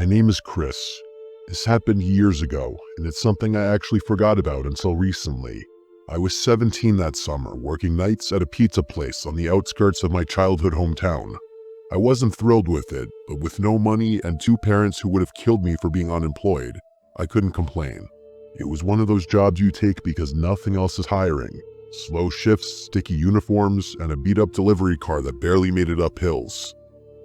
My name is Chris. This happened years ago, and it's something I actually forgot about until recently. I was 17 that summer, working nights at a pizza place on the outskirts of my childhood hometown. I wasn't thrilled with it, but with no money and two parents who would have killed me for being unemployed, I couldn't complain. It was one of those jobs you take because nothing else is hiring. Slow shifts, sticky uniforms, and a beat-up delivery car that barely made it up hills.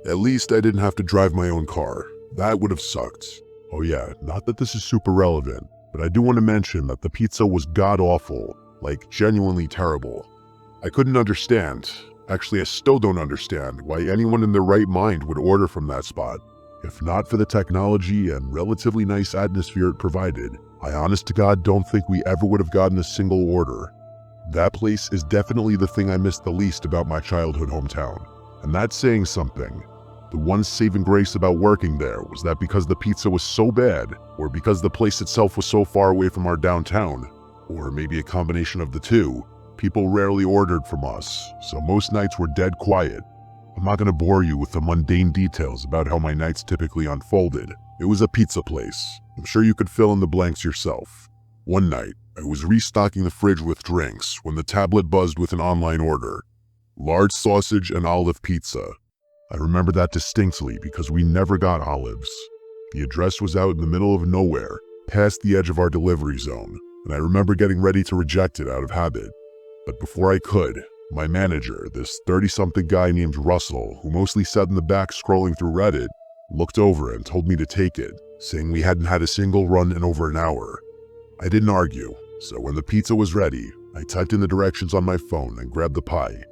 At least I didn't have to drive my own car. That would have sucked. Oh yeah, not that this is super relevant, but I do want to mention that the pizza was god-awful, like genuinely terrible. I couldn't understand, actually I still don't understand, why anyone in their right mind would order from that spot. If not for the technology and relatively nice atmosphere it provided, I honest to God don't think we ever would have gotten a single order. That place is definitely the thing I miss the least about my childhood hometown, and that's saying something. The one saving grace about working there was that because the pizza was so bad, or because the place itself was so far away from our downtown, or maybe a combination of the two, people rarely ordered from us, so most nights were dead quiet. I'm not going to bore you with the mundane details about how my nights typically unfolded. It was a pizza place. I'm sure you could fill in the blanks yourself. One night, I was restocking the fridge with drinks when the tablet buzzed with an online order. Large sausage and olive pizza. I remember that distinctly because we never got olives. The address was out in the middle of nowhere, past the edge of our delivery zone, and I remember getting ready to reject it out of habit. But before I could, my manager, this 30-something guy named Russell, who mostly sat in the back scrolling through Reddit, looked over and told me to take it, saying we hadn't had a single run in over an hour. I didn't argue, so when the pizza was ready, I typed in the directions on my phone and grabbed the pie.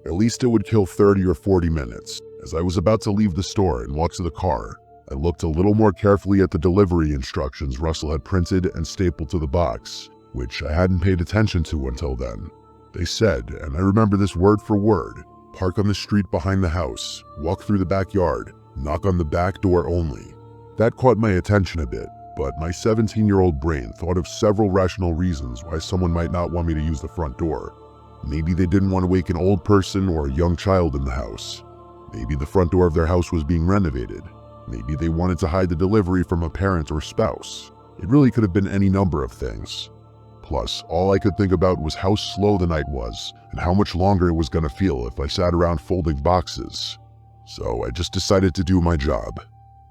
At least it would kill 30 or 40 minutes. As I was about to leave the store and walk to the car, I looked a little more carefully at the delivery instructions Russell had printed and stapled to the box, which I hadn't paid attention to until then. They said, and I remember this word for word, park on the street behind the house, walk through the backyard, knock on the back door only. That caught my attention a bit, but my 17-year-old brain thought of several rational reasons why someone might not want me to use the front door. Maybe they didn't want to wake an old person or a young child in the house. Maybe the front door of their house was being renovated. Maybe they wanted to hide the delivery from a parent or spouse. It really could have been any number of things. Plus, all I could think about was how slow the night was and how much longer it was going to feel if I sat around folding boxes. So I just decided to do my job.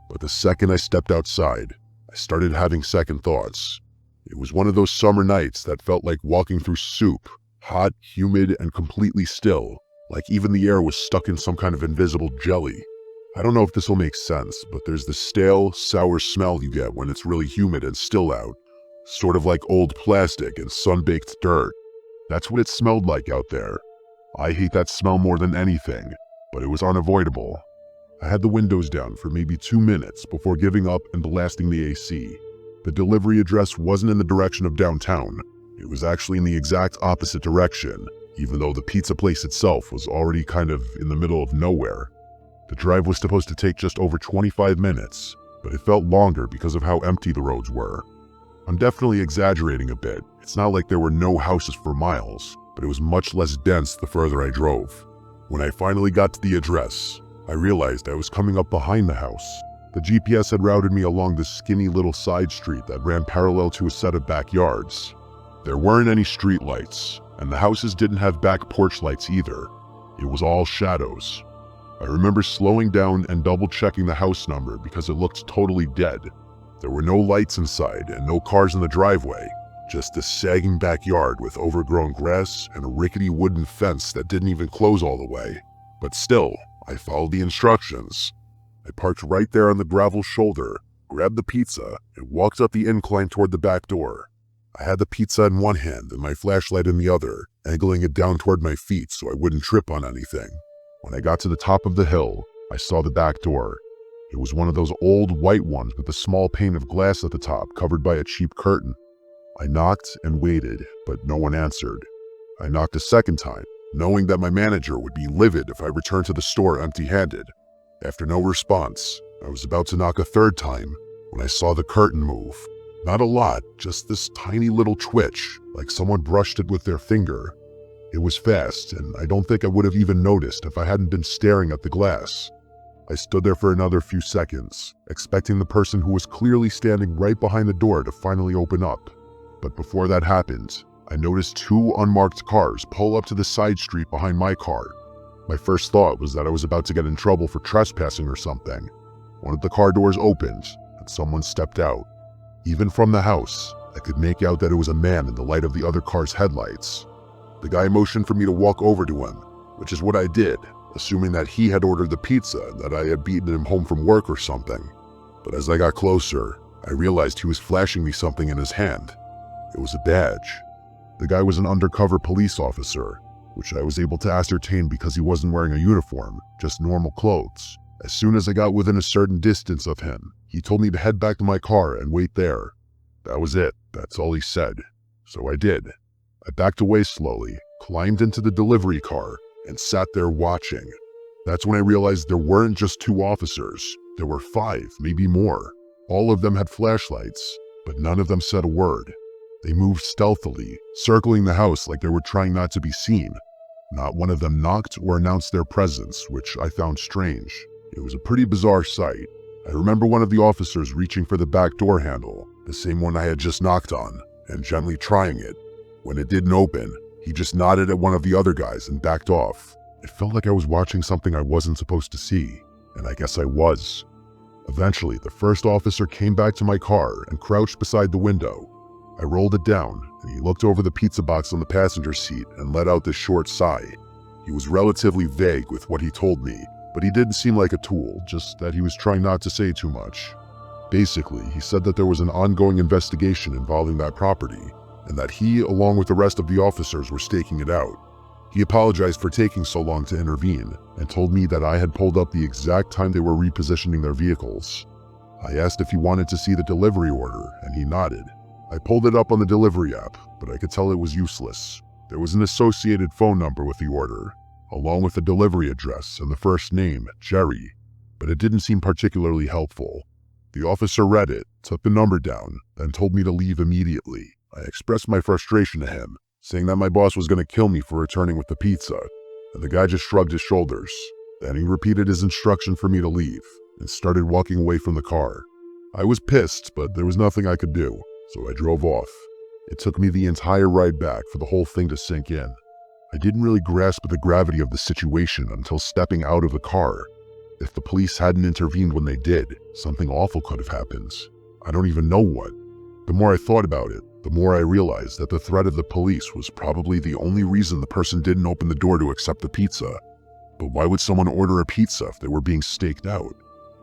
But the second I stepped outside, I started having second thoughts. It was one of those summer nights that felt like walking through soup, hot, humid, and completely still. Like even the air was stuck in some kind of invisible jelly. I don't know if this will make sense, but there's this stale, sour smell you get when it's really humid and still out. Sort of like old plastic and sun-baked dirt. That's what it smelled like out there. I hate that smell more than anything, but it was unavoidable. I had the windows down for maybe 2 minutes before giving up and blasting the AC. The delivery address wasn't in the direction of downtown. It was actually in the exact opposite direction, even though the pizza place itself was already kind of in the middle of nowhere. The drive was supposed to take just over 25 minutes, but it felt longer because of how empty the roads were. I'm definitely exaggerating a bit. It's not like there were no houses for miles, but it was much less dense the further I drove. When I finally got to the address, I realized I was coming up behind the house. The GPS had routed me along this skinny little side street that ran parallel to a set of backyards. There weren't any street lights, and the houses didn't have back porch lights either. It was all shadows. I remember slowing down and double-checking the house number because it looked totally dead. There were no lights inside and no cars in the driveway, just a sagging backyard with overgrown grass and a rickety wooden fence that didn't even close all the way. But still, I followed the instructions. I parked right there on the gravel shoulder, grabbed the pizza, and walked up the incline toward the back door. I had the pizza in one hand and my flashlight in the other, angling it down toward my feet so I wouldn't trip on anything. When I got to the top of the hill, I saw the back door. It was one of those old white ones with a small pane of glass at the top covered by a cheap curtain. I knocked and waited, but no one answered. I knocked a second time, knowing that my manager would be livid if I returned to the store empty-handed. After no response, I was about to knock a third time when I saw the curtain move. Not a lot, just this tiny little twitch, like someone brushed it with their finger. It was fast, and I don't think I would have even noticed if I hadn't been staring at the glass. I stood there for another few seconds, expecting the person who was clearly standing right behind the door to finally open up. But before that happened, I noticed two unmarked cars pull up to the side street behind my car. My first thought was that I was about to get in trouble for trespassing or something. One of the car doors opened, and someone stepped out. Even from the house, I could make out that it was a man in the light of the other car's headlights. The guy motioned for me to walk over to him, which is what I did, assuming that he had ordered the pizza and that I had beaten him home from work or something. But as I got closer, I realized he was flashing me something in his hand. It was a badge. The guy was an undercover police officer, which I was able to ascertain because he wasn't wearing a uniform, just normal clothes. As soon as I got within a certain distance of him, he told me to head back to my car and wait there. That was it. That's all he said. So I did. I backed away slowly, climbed into the delivery car, and sat there watching. That's when I realized there weren't just two officers. There were 5, maybe more. All of them had flashlights, but none of them said a word. They moved stealthily, circling the house like they were trying not to be seen. Not one of them knocked or announced their presence, which I found strange. It was a pretty bizarre sight. I remember one of the officers reaching for the back door handle, the same one I had just knocked on, and gently trying it. When it didn't open, he just nodded at one of the other guys and backed off. It felt like I was watching something I wasn't supposed to see, and I guess I was. Eventually, the first officer came back to my car and crouched beside the window. I rolled it down, and he looked over the pizza box on the passenger seat and let out this short sigh. He was relatively vague with what he told me, but he didn't seem like a tool, just that he was trying not to say too much. Basically, he said that there was an ongoing investigation involving that property, and that he, along with the rest of the officers, were staking it out. He apologized for taking so long to intervene, and told me that I had pulled up the exact time they were repositioning their vehicles. I asked if he wanted to see the delivery order, and he nodded. I pulled it up on the delivery app, but I could tell it was useless. There was an associated phone number with the order, along with the delivery address and the first name, Jerry, but it didn't seem particularly helpful. The officer read it, took the number down, then told me to leave immediately. I expressed my frustration to him, saying that my boss was going to kill me for returning with the pizza, and the guy just shrugged his shoulders. Then he repeated his instruction for me to leave, and started walking away from the car. I was pissed, but there was nothing I could do, so I drove off. It took me the entire ride back for the whole thing to sink in. I didn't really grasp the gravity of the situation until stepping out of the car. If the police hadn't intervened when they did, something awful could have happened. I don't even know what. The more I thought about it, the more I realized that the threat of the police was probably the only reason the person didn't open the door to accept the pizza. But why would someone order a pizza if they were being staked out?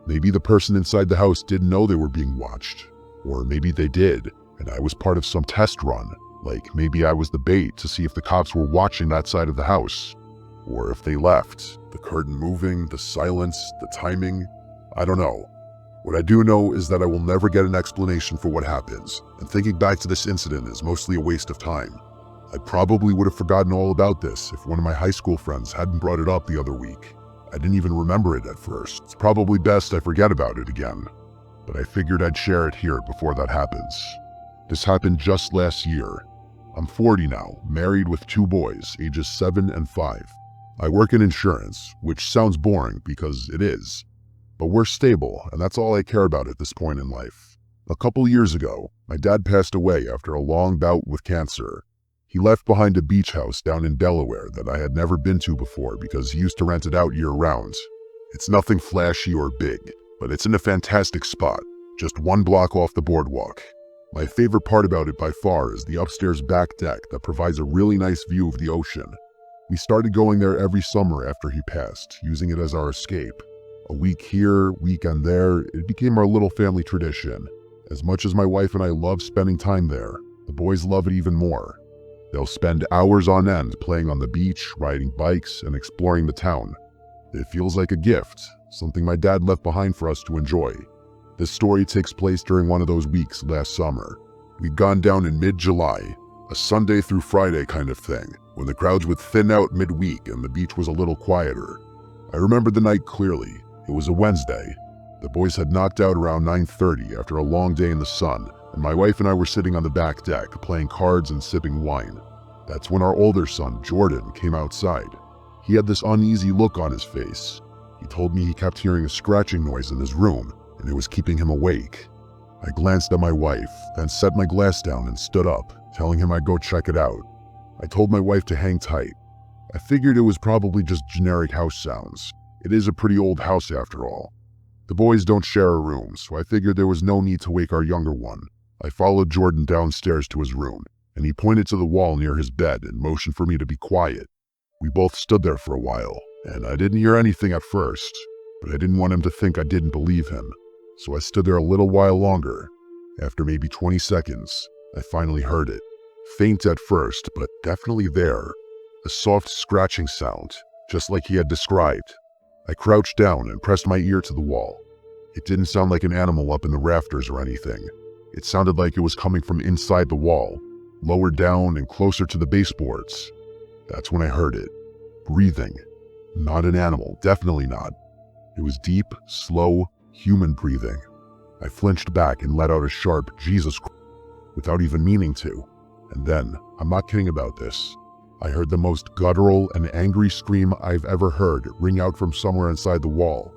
Maybe the person inside the house didn't know they were being watched. Or maybe they did, and I was part of some test run. Like maybe I was the bait to see if the cops were watching that side of the house. Or if they left. The curtain moving, the silence, the timing. I don't know. What I do know is that I will never get an explanation for what happens, and thinking back to this incident is mostly a waste of time. I probably would have forgotten all about this if one of my high school friends hadn't brought it up the other week. I didn't even remember it at first. It's probably best I forget about it again. But I figured I'd share it here before that happens. This happened just last year. I'm 40 now, married with 2 boys, ages 7 and 5. I work in insurance, which sounds boring because it is. But we're stable, and that's all I care about at this point in life. A couple years ago, my dad passed away after a long bout with cancer. He left behind a beach house down in Delaware that I had never been to before because he used to rent it out year-round. It's nothing flashy or big, but it's in a fantastic spot, just 1 block off the boardwalk. My favorite part about it by far is the upstairs back deck that provides a really nice view of the ocean. We started going there every summer after he passed, using it as our escape. A week here, weekend there, it became our little family tradition. As much as my wife and I love spending time there, the boys love it even more. They'll spend hours on end playing on the beach, riding bikes, and exploring the town. It feels like a gift, something my dad left behind for us to enjoy. This story takes place during one of those weeks last summer. We'd gone down in mid-July, a Sunday through Friday kind of thing, when the crowds would thin out midweek and the beach was a little quieter. I remember the night clearly. It was a Wednesday. The boys had knocked out around 9:30 after a long day in the sun, and my wife and I were sitting on the back deck playing cards and sipping wine. That's when our older son, Jordan, came outside. He had this uneasy look on his face. He told me he kept hearing a scratching noise in his room, and it was keeping him awake. I glanced at my wife, then set my glass down and stood up, telling him I'd go check it out. I told my wife to hang tight. I figured it was probably just generic house sounds. It is a pretty old house after all. The boys don't share a room, so I figured there was no need to wake our younger one. I followed Jordan downstairs to his room, and he pointed to the wall near his bed and motioned for me to be quiet. We both stood there for a while, and I didn't hear anything at first, but I didn't want him to think I didn't believe him. So I stood there a little while longer. After maybe 20 seconds, I finally heard it. Faint at first, but definitely there. A soft scratching sound, just like he had described. I crouched down and pressed my ear to the wall. It didn't sound like an animal up in the rafters or anything. It sounded like it was coming from inside the wall, lower down and closer to the baseboards. That's when I heard it. Breathing. Not an animal, definitely not. It was deep, slow, human breathing. I flinched back and let out a sharp "Jesus Christ," without even meaning to. And then, I'm not kidding about this, I heard the most guttural and angry scream I've ever heard ring out from somewhere inside the wall.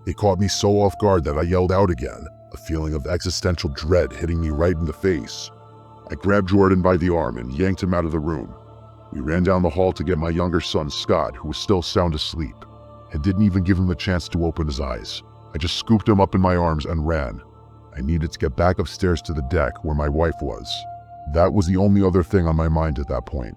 It caught me so off guard that I yelled out again, a feeling of existential dread hitting me right in the face. I grabbed Jordan by the arm and yanked him out of the room. We ran down the hall to get my younger son, Scott, who was still sound asleep. I didn't even give him the chance to open his eyes. I just scooped him up in my arms and ran. I needed to get back upstairs to the deck where my wife was. That was the only other thing on my mind at that point.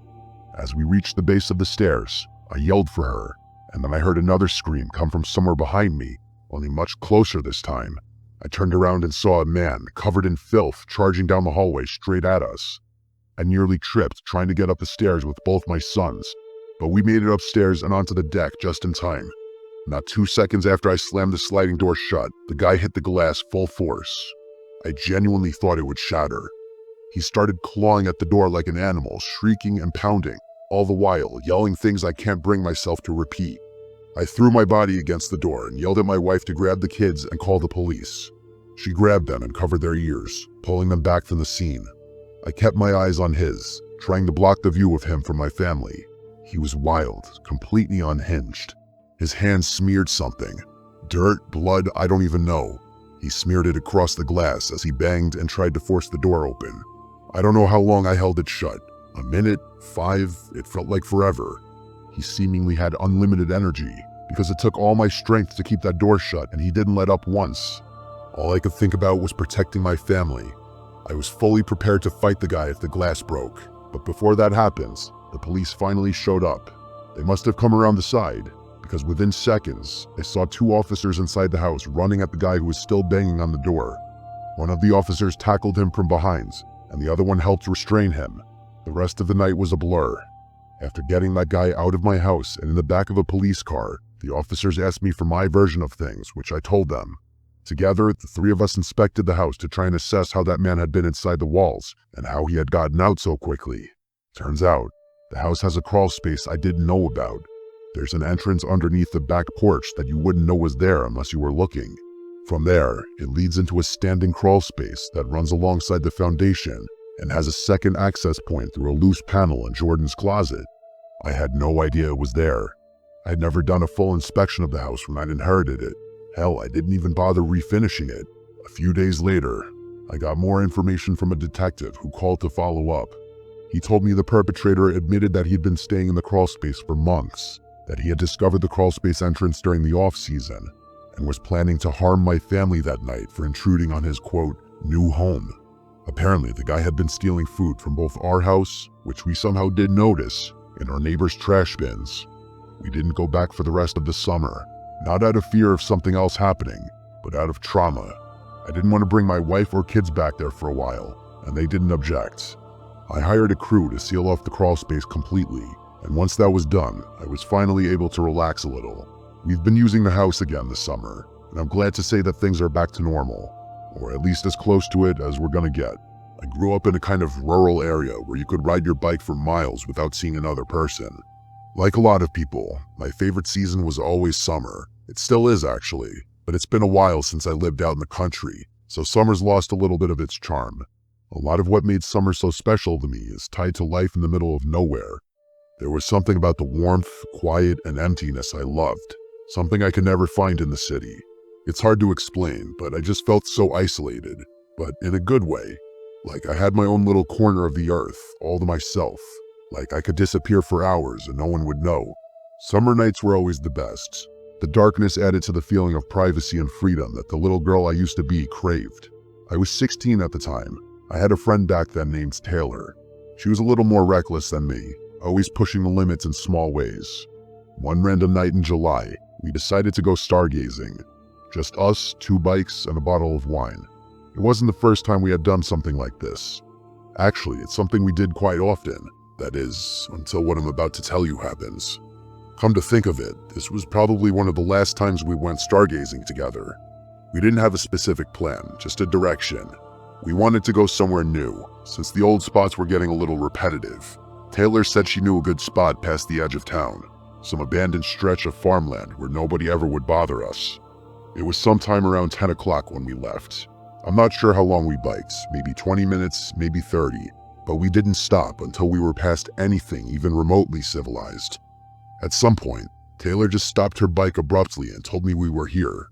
As we reached the base of the stairs, I yelled for her, and then I heard another scream come from somewhere behind me, only much closer this time. I turned around and saw a man, covered in filth, charging down the hallway straight at us. I nearly tripped trying to get up the stairs with both my sons, but we made it upstairs and onto the deck just in time. Not 2 seconds after I slammed the sliding door shut, the guy hit the glass full force. I genuinely thought it would shatter. He started clawing at the door like an animal, shrieking and pounding, all the while yelling things I can't bring myself to repeat. I threw my body against the door and yelled at my wife to grab the kids and call the police. She grabbed them and covered their ears, pulling them back from the scene. I kept my eyes on his, trying to block the view of him from my family. He was wild, completely unhinged. His hands smeared something. Dirt, blood, I don't even know. He smeared it across the glass as he banged and tried to force the door open. I don't know how long I held it shut. A minute, 5, it felt like forever. He seemingly had unlimited energy, because it took all my strength to keep that door shut, and he didn't let up once. All I could think about was protecting my family. I was fully prepared to fight the guy if the glass broke, but before that happens, the police finally showed up. They must have come around the side, because within seconds, I saw 2 officers inside the house running at the guy who was still banging on the door. One of the officers tackled him from behind, and the other one helped restrain him. The rest of the night was a blur. After getting that guy out of my house and in the back of a police car, the officers asked me for my version of things, which I told them. Together, the 3 of us inspected the house to try and assess how that man had been inside the walls and how he had gotten out so quickly. Turns out, the house has a crawl space I didn't know about. There's an entrance underneath the back porch that you wouldn't know was there unless you were looking. From there, it leads into a standing crawl space that runs alongside the foundation and has a second access point through a loose panel in Jordan's closet. I had no idea it was there. I had never done a full inspection of the house when I'd inherited it. Hell, I didn't even bother refinishing it. A few days later, I got more information from a detective who called to follow up. He told me the perpetrator admitted that he'd been staying in the crawl space for months, that he had discovered the crawl space entrance during the off-season, and was planning to harm my family that night for intruding on his, quote, new home. Apparently, the guy had been stealing food from both our house, which we somehow did notice, and our neighbor's trash bins. We didn't go back for the rest of the summer, not out of fear of something else happening, but out of trauma. I didn't want to bring my wife or kids back there for a while, and they didn't object. I hired a crew to seal off the crawl space completely, and once that was done, I was finally able to relax a little. We've been using the house again this summer, and I'm glad to say that things are back to normal, or at least as close to it as we're gonna get. I grew up in a kind of rural area where you could ride your bike for miles without seeing another person. Like a lot of people, my favorite season was always summer. It still is actually, but it's been a while since I lived out in the country, so summer's lost a little bit of its charm. A lot of what made summer so special to me is tied to life in the middle of nowhere. There was something about the warmth, quiet, and emptiness I loved. something I could never find in the city. It's hard to explain, but I just felt so isolated, but in a good way. Like I had my own little corner of the earth, all to myself. Like I could disappear for hours and no one would know. Summer nights were always the best. The darkness added to the feeling of privacy and freedom that the little girl I used to be craved. I was 16 at the time. I had a friend back then named Taylor. She was a little more reckless than me, always pushing the limits in small ways. One random night in July, we decided to go stargazing. Just us, 2 bikes, and a bottle of wine. It wasn't the first time we had done something like this. Actually, it's something we did quite often. That is, until what I'm about to tell you happens. Come to think of it, this was probably one of the last times we went stargazing together. We didn't have a specific plan, just a direction. We wanted to go somewhere new, since the old spots were getting a little repetitive. Taylor said she knew a good spot past the edge of town, some abandoned stretch of farmland where nobody ever would bother us. It was sometime around 10 o'clock when we left. I'm not sure how long we biked, maybe 20 minutes, maybe 30, but we didn't stop until we were past anything even remotely civilized. At some point, Taylor just stopped her bike abruptly and told me we were here.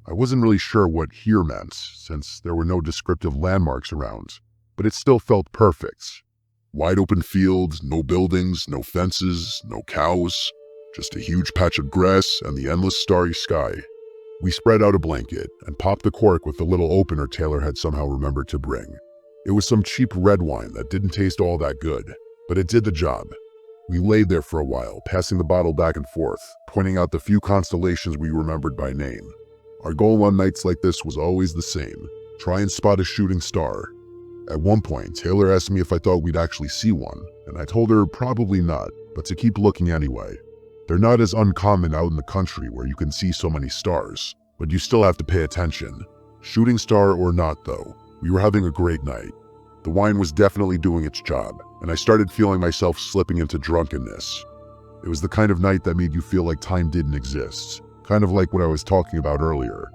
I wasn't really sure what here meant, since there were no descriptive landmarks around, but it still felt perfect. Wide open field, no buildings, no fences, no cows, just a huge patch of grass and the endless starry sky. We spread out a blanket and popped the cork with the little opener Taylor had somehow remembered to bring. It was some cheap red wine that didn't taste all that good, but it did the job. We laid there for a while, passing the bottle back and forth, pointing out the few constellations we remembered by name. Our goal on nights like this was always the same: try and spot a shooting star. At one point, Taylor asked me if I thought we'd actually see one, and I told her probably not, but to keep looking anyway. They're not as uncommon out in the country where you can see so many stars, but you still have to pay attention. Shooting star or not though, we were having a great night. The wine was definitely doing its job, and I started feeling myself slipping into drunkenness. It was the kind of night that made you feel like time didn't exist, kind of like what I was talking about earlier.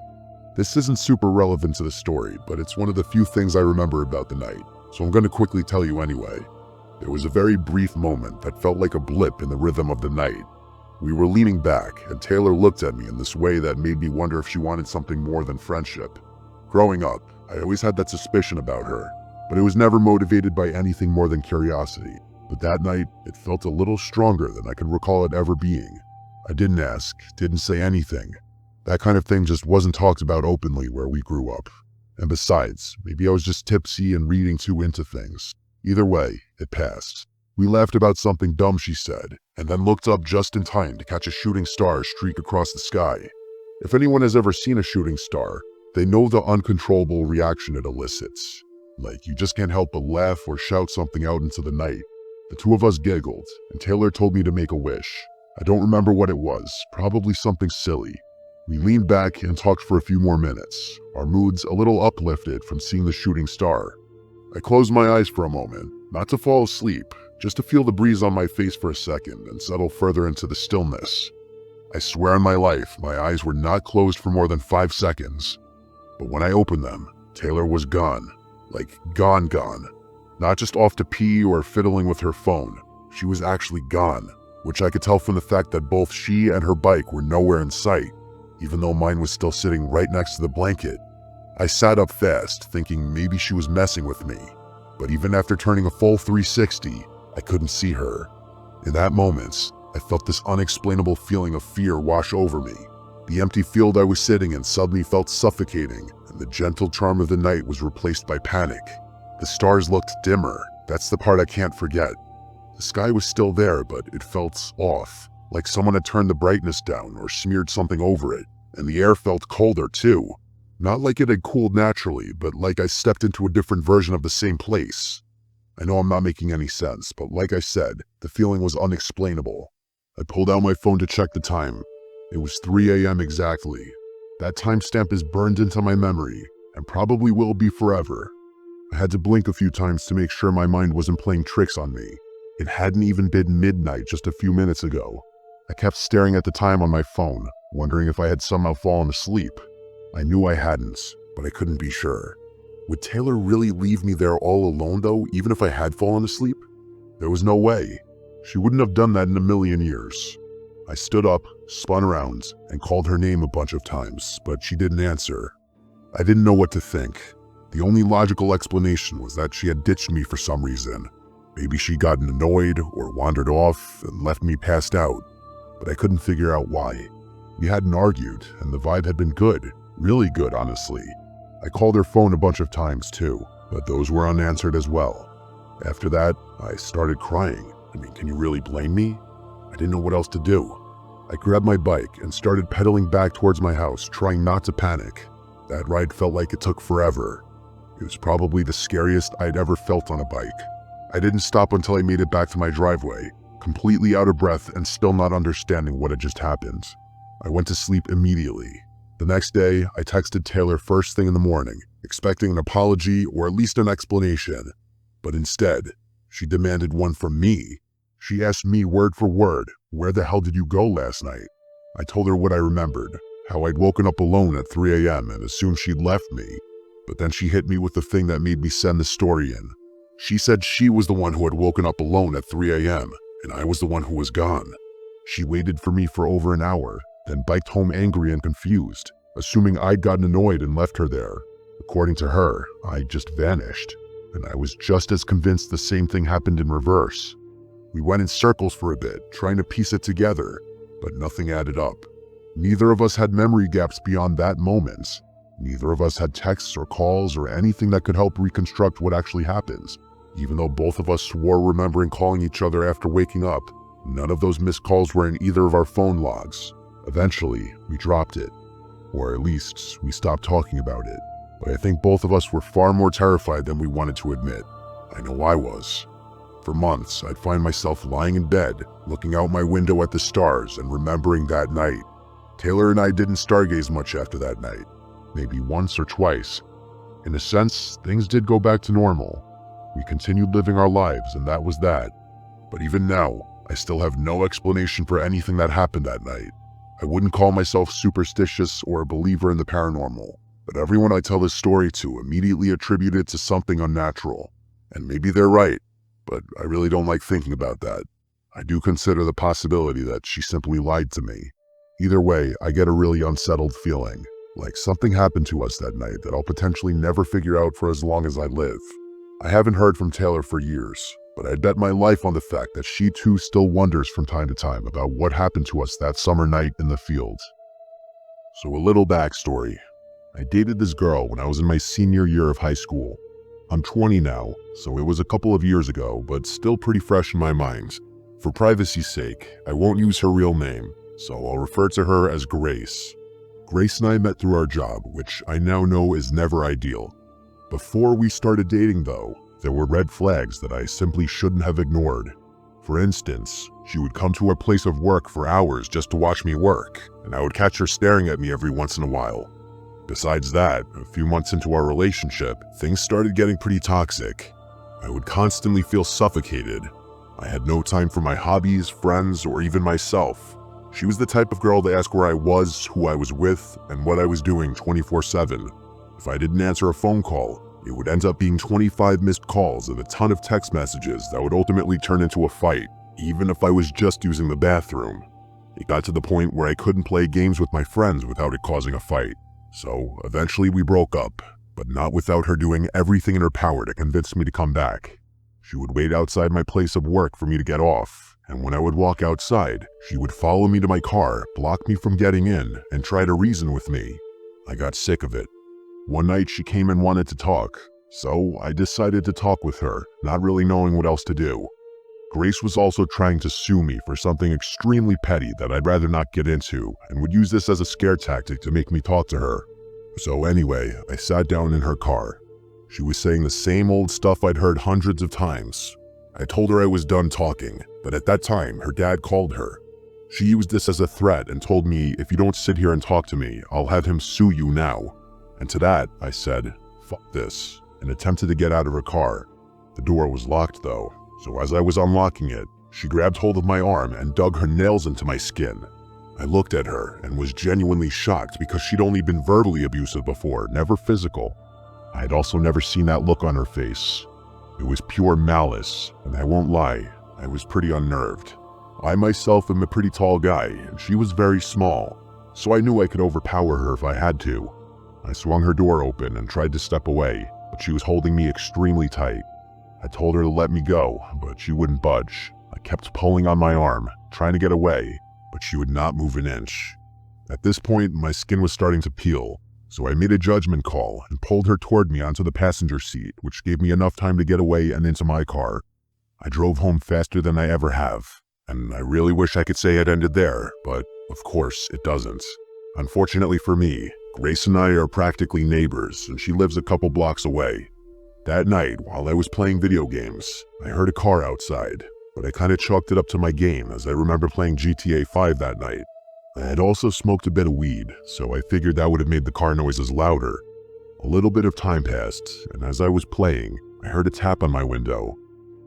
This isn't super relevant to the story, but it's one of the few things I remember about the night, so I'm going to quickly tell you anyway. There was a very brief moment that felt like a blip in the rhythm of the night. We were leaning back, and Taylor looked at me in this way that made me wonder if she wanted something more than friendship. Growing up, I always had that suspicion about her, but it was never motivated by anything more than curiosity. But that night, it felt a little stronger than I could recall it ever being. I didn't ask, didn't say anything. That kind of thing just wasn't talked about openly where we grew up. And besides, maybe I was just tipsy and reading too into things. Either way, it passed. We laughed about something dumb she said, and then looked up just in time to catch a shooting star streak across the sky. If anyone has ever seen a shooting star, they know the uncontrollable reaction it elicits. Like, you just can't help but laugh or shout something out into the night. The two of us giggled, and Taylor told me to make a wish. I don't remember what it was, probably something silly. We leaned back and talked for a few more minutes, our moods a little uplifted from seeing the shooting star. I closed my eyes for a moment, not to fall asleep, just to feel the breeze on my face for a second and settle further into the stillness. I swear on my life, my eyes were not closed for more than 5 seconds. But when I opened them, Taylor was gone. Like, gone. Not just off to pee or fiddling with her phone. She was actually gone, which I could tell from the fact that both she and her bike were nowhere in sight, even though mine was still sitting right next to the blanket. I sat up fast, thinking maybe she was messing with me, but even after turning a full 360, I couldn't see her. In that moment, I felt this unexplainable feeling of fear wash over me. The empty field I was sitting in suddenly felt suffocating, and the gentle charm of the night was replaced by panic. The stars looked dimmer. That's the part I can't forget. The sky was still there, but it felt off, like someone had turned the brightness down or smeared something over it, and the air felt colder too. Not like it had cooled naturally, but like I stepped into a different version of the same place. I know I'm not making any sense, but like I said, the feeling was unexplainable. I pulled out my phone to check the time. It was 3 a.m. exactly. That timestamp is burned into my memory, and probably will be forever. I had to blink a few times to make sure my mind wasn't playing tricks on me. It hadn't even been midnight just a few minutes ago. I kept staring at the time on my phone, wondering if I had somehow fallen asleep. I knew I hadn't, but I couldn't be sure. Would Taylor really leave me there all alone though, even if I had fallen asleep? There was no way. She wouldn't have done that in a million years. I stood up, spun around, and called her name a bunch of times, but she didn't answer. I didn't know what to think. The only logical explanation was that she had ditched me for some reason. Maybe she'd gotten annoyed or wandered off and left me passed out, but I couldn't figure out why. We hadn't argued, and the vibe had been good, really good honestly. I called her phone a bunch of times too, but those were unanswered as well. After that, I started crying. Can you really blame me? I didn't know what else to do. I grabbed my bike and started pedaling back towards my house, trying not to panic. That ride felt like it took forever. It was probably the scariest I'd ever felt on a bike. I didn't stop until I made it back to my driveway, completely out of breath and still not understanding what had just happened. I went to sleep immediately. The next day, I texted Taylor first thing in the morning, expecting an apology or at least an explanation. But instead, she demanded one from me. She asked me word for word, "Where the hell did you go last night?" I told her what I remembered, how I'd woken up alone at 3 a.m. and assumed she'd left me. But then she hit me with the thing that made me send the story in. She said she was the one who had woken up alone at 3 a.m. and I was the one who was gone. She waited for me for over an hour, then biked home angry and confused, assuming I'd gotten annoyed and left her there. According to her, I just vanished, and I was just as convinced the same thing happened in reverse. We went in circles for a bit, trying to piece it together, but nothing added up. Neither of us had memory gaps beyond that moment. Neither of us had texts or calls or anything that could help reconstruct what actually happened. Even though both of us swore remembering calling each other after waking up, none of those missed calls were in either of our phone logs. Eventually, we dropped it. Or at least, we stopped talking about it. But I think both of us were far more terrified than we wanted to admit. I know I was. For months, I'd find myself lying in bed, looking out my window at the stars and remembering that night. Taylor and I didn't stargaze much after that night. Maybe once or twice. In a sense, things did go back to normal. We continued living our lives, and that was that. But even now, I still have no explanation for anything that happened that night. I wouldn't call myself superstitious or a believer in the paranormal, but everyone I tell this story to immediately attribute it to something unnatural. And maybe they're right, but I really don't like thinking about that. I do consider the possibility that she simply lied to me. Either way, I get a really unsettled feeling, like something happened to us that night that I'll potentially never figure out for as long as I live. I haven't heard from Taylor for years, but I'd bet my life on the fact that she too still wonders from time to time about what happened to us that summer night in the field. So a little backstory. I dated this girl when I was in my senior year of high school. I'm 20 now, so it was a couple of years ago, but still pretty fresh in my mind. For privacy's sake, I won't use her real name, so I'll refer to her as Grace. Grace and I met through our job, which I now know is never ideal. Before we started dating though, there were red flags that I simply shouldn't have ignored. For instance, she would come to our place of work for hours just to watch me work, and I would catch her staring at me every once in a while. Besides that, a few months into our relationship, things started getting pretty toxic. I would constantly feel suffocated. I had no time for my hobbies, friends, or even myself. She was the type of girl to ask where I was, who I was with, and what I was doing 24/7. If I didn't answer a phone call, it would end up being 25 missed calls and a ton of text messages that would ultimately turn into a fight, even if I was just using the bathroom. It got to the point where I couldn't play games with my friends without it causing a fight. So eventually we broke up, but not without her doing everything in her power to convince me to come back. She would wait outside my place of work for me to get off, and when I would walk outside, she would follow me to my car, block me from getting in, and try to reason with me. I got sick of it. One night she came and wanted to talk, so I decided to talk with her, not really knowing what else to do. Grace was also trying to sue me for something extremely petty that I'd rather not get into, and would use this as a scare tactic to make me talk to her. So anyway, I sat down in her car. She was saying the same old stuff I'd heard hundreds of times. I told her I was done talking, but at that time, her dad called her. She used this as a threat and told me, if you don't sit here and talk to me, I'll have him sue you now. And to that, I said, "Fuck this," and attempted to get out of her car. The door was locked though, so as I was unlocking it, she grabbed hold of my arm and dug her nails into my skin. I looked at her and was genuinely shocked because she'd only been verbally abusive before, never physical. I had also never seen that look on her face. It was pure malice, and I won't lie, I was pretty unnerved. I myself am a pretty tall guy, and she was very small, so I knew I could overpower her if I had to. I swung her door open and tried to step away, but she was holding me extremely tight. I told her to let me go, but she wouldn't budge. I kept pulling on my arm, trying to get away, but she would not move an inch. At this point, my skin was starting to peel, so I made a judgment call and pulled her toward me onto the passenger seat, which gave me enough time to get away and into my car. I drove home faster than I ever have, and I really wish I could say it ended there, but of course it doesn't. Unfortunately for me, Grace and I are practically neighbors, and she lives a couple blocks away. That night, while I was playing video games, I heard a car outside, but I kind of chalked it up to my game as I remember playing GTA 5 that night. I had also smoked a bit of weed, so I figured that would have made the car noises louder. A little bit of time passed, and as I was playing, I heard a tap on my window.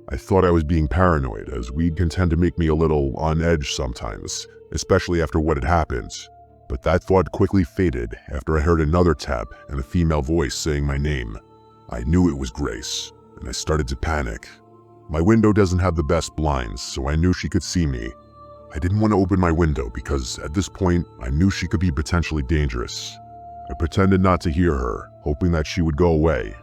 I thought I was being paranoid, as weed can tend to make me a little on edge sometimes, especially after what had happened. But that thought quickly faded after I heard another tap and a female voice saying my name. I knew it was Grace, and I started to panic. My window doesn't have the best blinds, so I knew she could see me. I didn't want to open my window because at this point, I knew she could be potentially dangerous. I pretended not to hear her, hoping that she would go away.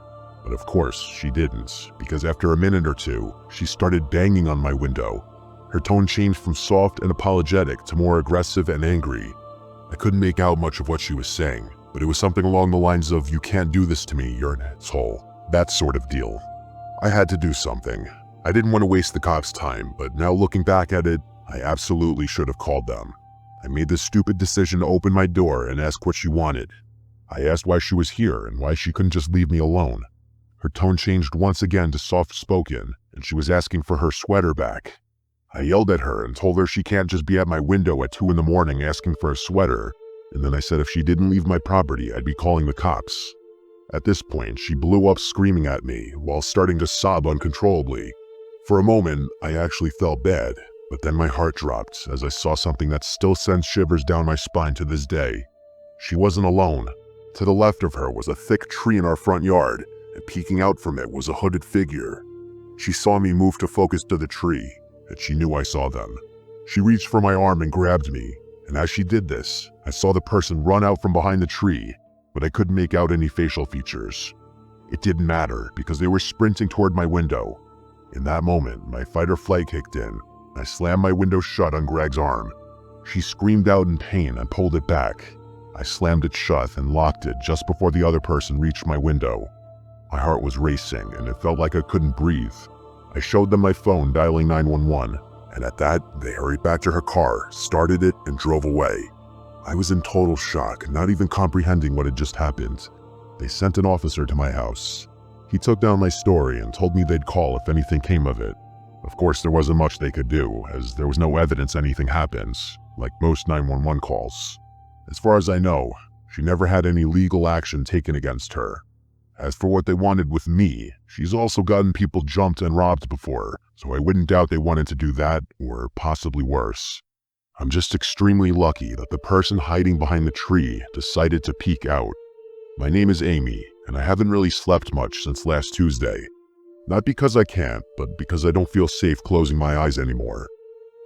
But of course, she didn't, because after a minute or two, she started banging on my window. Her tone changed from soft and apologetic to more aggressive and angry. I couldn't make out much of what she was saying, but it was something along the lines of, "You can't do this to me, you're an asshole," that sort of deal. I had to do something. I didn't want to waste the cops' time, but now looking back at it, I absolutely should have called them. I made the stupid decision to open my door and ask what she wanted. I asked why she was here and why she couldn't just leave me alone. Her tone changed once again to soft-spoken, and she was asking for her sweater back. I yelled at her and told her she can't just be at my window at 2 in the morning asking for a sweater, and then I said if she didn't leave my property, I'd be calling the cops. At this point, she blew up screaming at me while starting to sob uncontrollably. For a moment, I actually felt bad, but then my heart dropped as I saw something that still sends shivers down my spine to this day. She wasn't alone. To the left of her was a thick tree in our front yard, and peeking out from it was a hooded figure. She saw me move to focus to the tree, and she knew I saw them. She reached for my arm and grabbed me, and as she did this, I saw the person run out from behind the tree, but I couldn't make out any facial features. It didn't matter because they were sprinting toward my window. In that moment, my fight or flight kicked in. I slammed my window shut on Greg's arm. She screamed out in pain and pulled it back. I slammed it shut and locked it just before the other person reached my window. My heart was racing and it felt like I couldn't breathe. I showed them my phone dialing 911, and at that, they hurried back to her car, started it, and drove away. I was in total shock, not even comprehending what had just happened. They sent an officer to my house. He took down my story and told me they'd call if anything came of it. Of course, there wasn't much they could do, as there was no evidence anything happens, like most 911 calls. As far as I know, she never had any legal action taken against her. As for what they wanted with me, she's also gotten people jumped and robbed before, so I wouldn't doubt they wanted to do that, or possibly worse. I'm just extremely lucky that the person hiding behind the tree decided to peek out. My name is Amy, and I haven't really slept much since last Tuesday. Not because I can't, but because I don't feel safe closing my eyes anymore.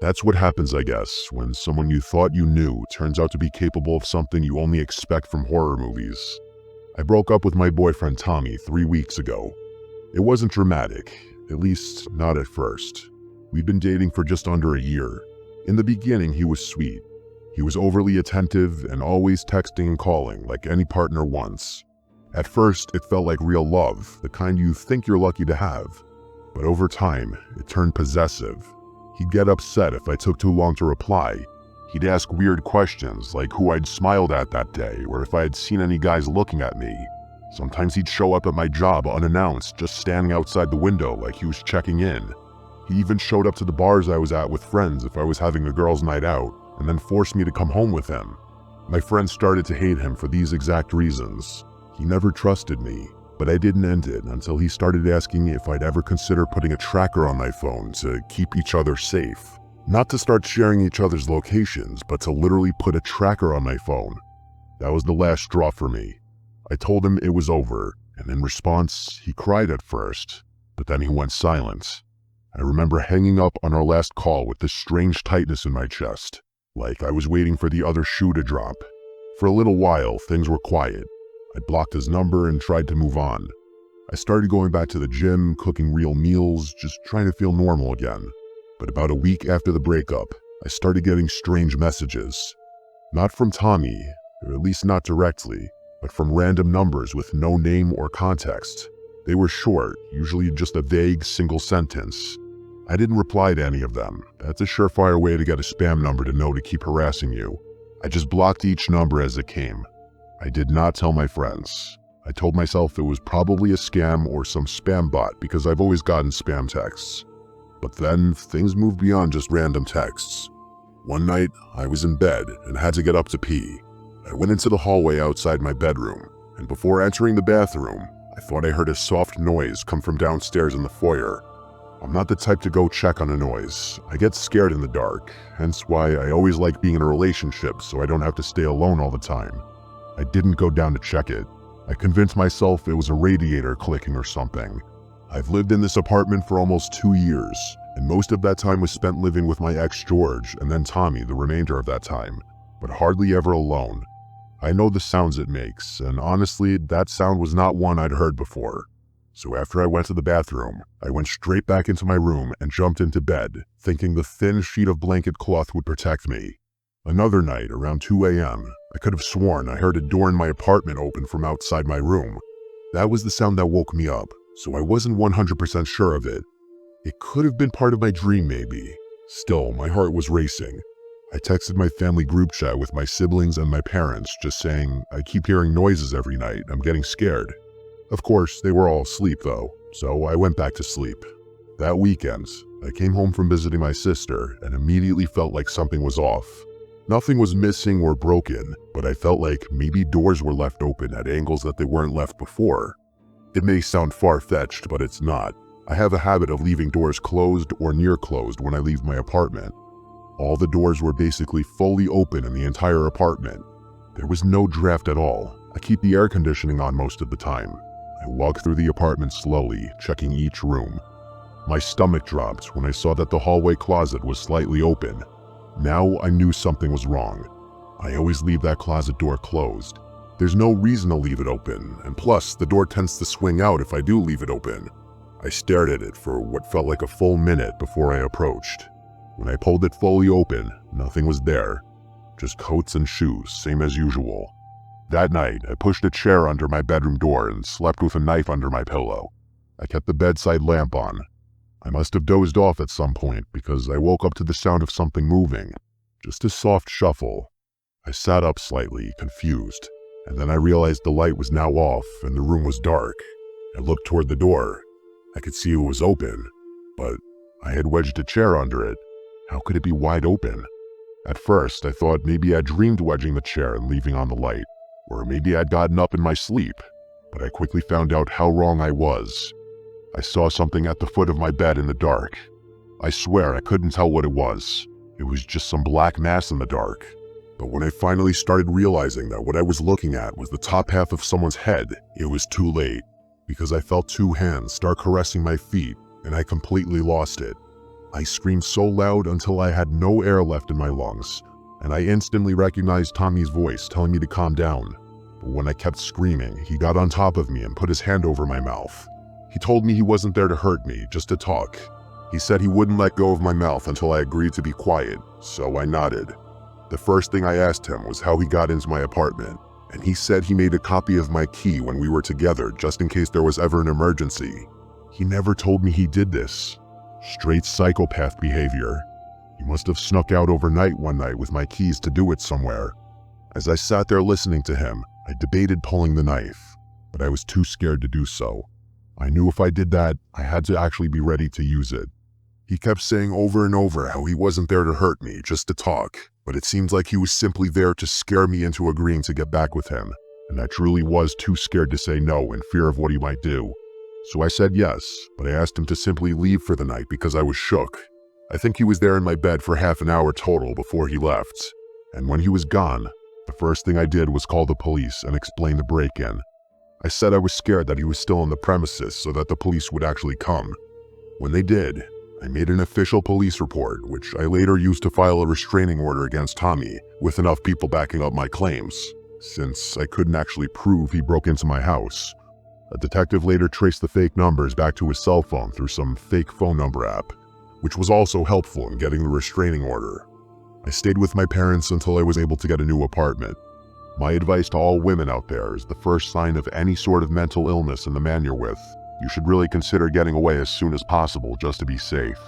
That's what happens, I guess, when someone you thought you knew turns out to be capable of something you only expect from horror movies. I broke up with my boyfriend Tommy 3 weeks ago. It wasn't dramatic, at least not at first. We'd been dating for just under a year. In the beginning, he was sweet. He was overly attentive and always texting and calling like any partner wants. At first, it felt like real love, the kind you think you're lucky to have. But over time, it turned possessive. He'd get upset if I took too long to reply. He'd ask weird questions like who I'd smiled at that day or if I had seen any guys looking at me. Sometimes he'd show up at my job unannounced, just standing outside the window like he was checking in. He even showed up to the bars I was at with friends if I was having a girls' night out, and then forced me to come home with him. My friends started to hate him for these exact reasons. He never trusted me, but I didn't end it until he started asking if I'd ever consider putting a tracker on my phone to keep each other safe. Not to start sharing each other's locations, but to literally put a tracker on my phone. That was the last straw for me. I told him it was over, and in response, he cried at first, but then he went silent. I remember hanging up on our last call with this strange tightness in my chest, like I was waiting for the other shoe to drop. For a little while, things were quiet. I blocked his number and tried to move on. I started going back to the gym, cooking real meals, just trying to feel normal again. But about a week after the breakup, I started getting strange messages. Not from Tommy, or at least not directly, but from random numbers with no name or context. They were short, usually just a vague single sentence. I didn't reply to any of them. That's a surefire way to get a spam number to know to keep harassing you. I just blocked each number as it came. I did not tell my friends. I told myself it was probably a scam or some spam bot because I've always gotten spam texts. But then things moved beyond just random texts. One night, I was in bed and had to get up to pee. I went into the hallway outside my bedroom, and before entering the bathroom, I thought I heard a soft noise come from downstairs in the foyer. I'm not the type to go check on a noise. I get scared in the dark, hence why I always like being in a relationship so I don't have to stay alone all the time. I didn't go down to check it. I convinced myself it was a radiator clicking or something. I've lived in this apartment for almost 2 years, and most of that time was spent living with my ex George and then Tommy the remainder of that time, but hardly ever alone. I know the sounds it makes, and honestly, that sound was not one I'd heard before. So after I went to the bathroom, I went straight back into my room and jumped into bed, thinking the thin sheet of blanket cloth would protect me. Another night, around 2 a.m., I could have sworn I heard a door in my apartment open from outside my room. That was the sound that woke me up, so I wasn't 100% sure of it. It could have been part of my dream maybe. Still, my heart was racing. I texted my family group chat with my siblings and my parents, just saying, I keep hearing noises every night, I'm getting scared. Of course, they were all asleep though, so I went back to sleep. That weekend, I came home from visiting my sister and immediately felt like something was off. Nothing was missing or broken, but I felt like maybe doors were left open at angles that they weren't left before. It may sound far-fetched, but it's not. I have a habit of leaving doors closed or near closed when I leave my apartment. All the doors were basically fully open in the entire apartment. There was no draft at all. I keep the air conditioning on most of the time. I walked through the apartment slowly, checking each room. My stomach dropped when I saw that the hallway closet was slightly open. Now I knew something was wrong. I always leave that closet door closed. There's no reason to leave it open, and plus, the door tends to swing out if I do leave it open. I stared at it for what felt like a full minute before I approached. When I pulled it fully open, nothing was there. Just coats and shoes, same as usual. That night, I pushed a chair under my bedroom door and slept with a knife under my pillow. I kept the bedside lamp on. I must have dozed off at some point because I woke up to the sound of something moving. Just a soft shuffle. I sat up slightly, confused, and then I realized the light was now off and the room was dark. I looked toward the door. I could see it was open, but I had wedged a chair under it. How could it be wide open? At first, I thought maybe I dreamed wedging the chair and leaving on the light, or maybe I'd gotten up in my sleep, but I quickly found out how wrong I was. I saw something at the foot of my bed in the dark. I swear I couldn't tell what it was. It was just some black mass in the dark. But when I finally started realizing that what I was looking at was the top half of someone's head, it was too late, because I felt 2 hands start caressing my feet, and I completely lost it. I screamed so loud until I had no air left in my lungs, and I instantly recognized Tommy's voice telling me to calm down. But when I kept screaming, he got on top of me and put his hand over my mouth. He told me he wasn't there to hurt me, just to talk. He said he wouldn't let go of my mouth until I agreed to be quiet, so I nodded. The first thing I asked him was how he got into my apartment, and he said he made a copy of my key when we were together just in case there was ever an emergency. He never told me he did this. Straight psychopath behavior. He must have snuck out overnight one night with my keys to do it somewhere. As I sat there listening to him, I debated pulling the knife, but I was too scared to do so. I knew if I did that, I had to actually be ready to use it. He kept saying over and over how he wasn't there to hurt me, just to talk, but it seemed like he was simply there to scare me into agreeing to get back with him, and I truly was too scared to say no in fear of what he might do. So I said yes, but I asked him to simply leave for the night because I was shook. I think he was there in my bed for half an hour total before he left, and when he was gone, the first thing I did was call the police and explain the break-in. I said I was scared that he was still on the premises so that the police would actually come. When they did, I made an official police report, which I later used to file a restraining order against Tommy, with enough people backing up my claims, since I couldn't actually prove he broke into my house. A detective later traced the fake numbers back to his cell phone through some fake phone number app, which was also helpful in getting the restraining order. I stayed with my parents until I was able to get a new apartment. My advice to all women out there is the first sign of any sort of mental illness in the man you're with, you should really consider getting away as soon as possible just to be safe.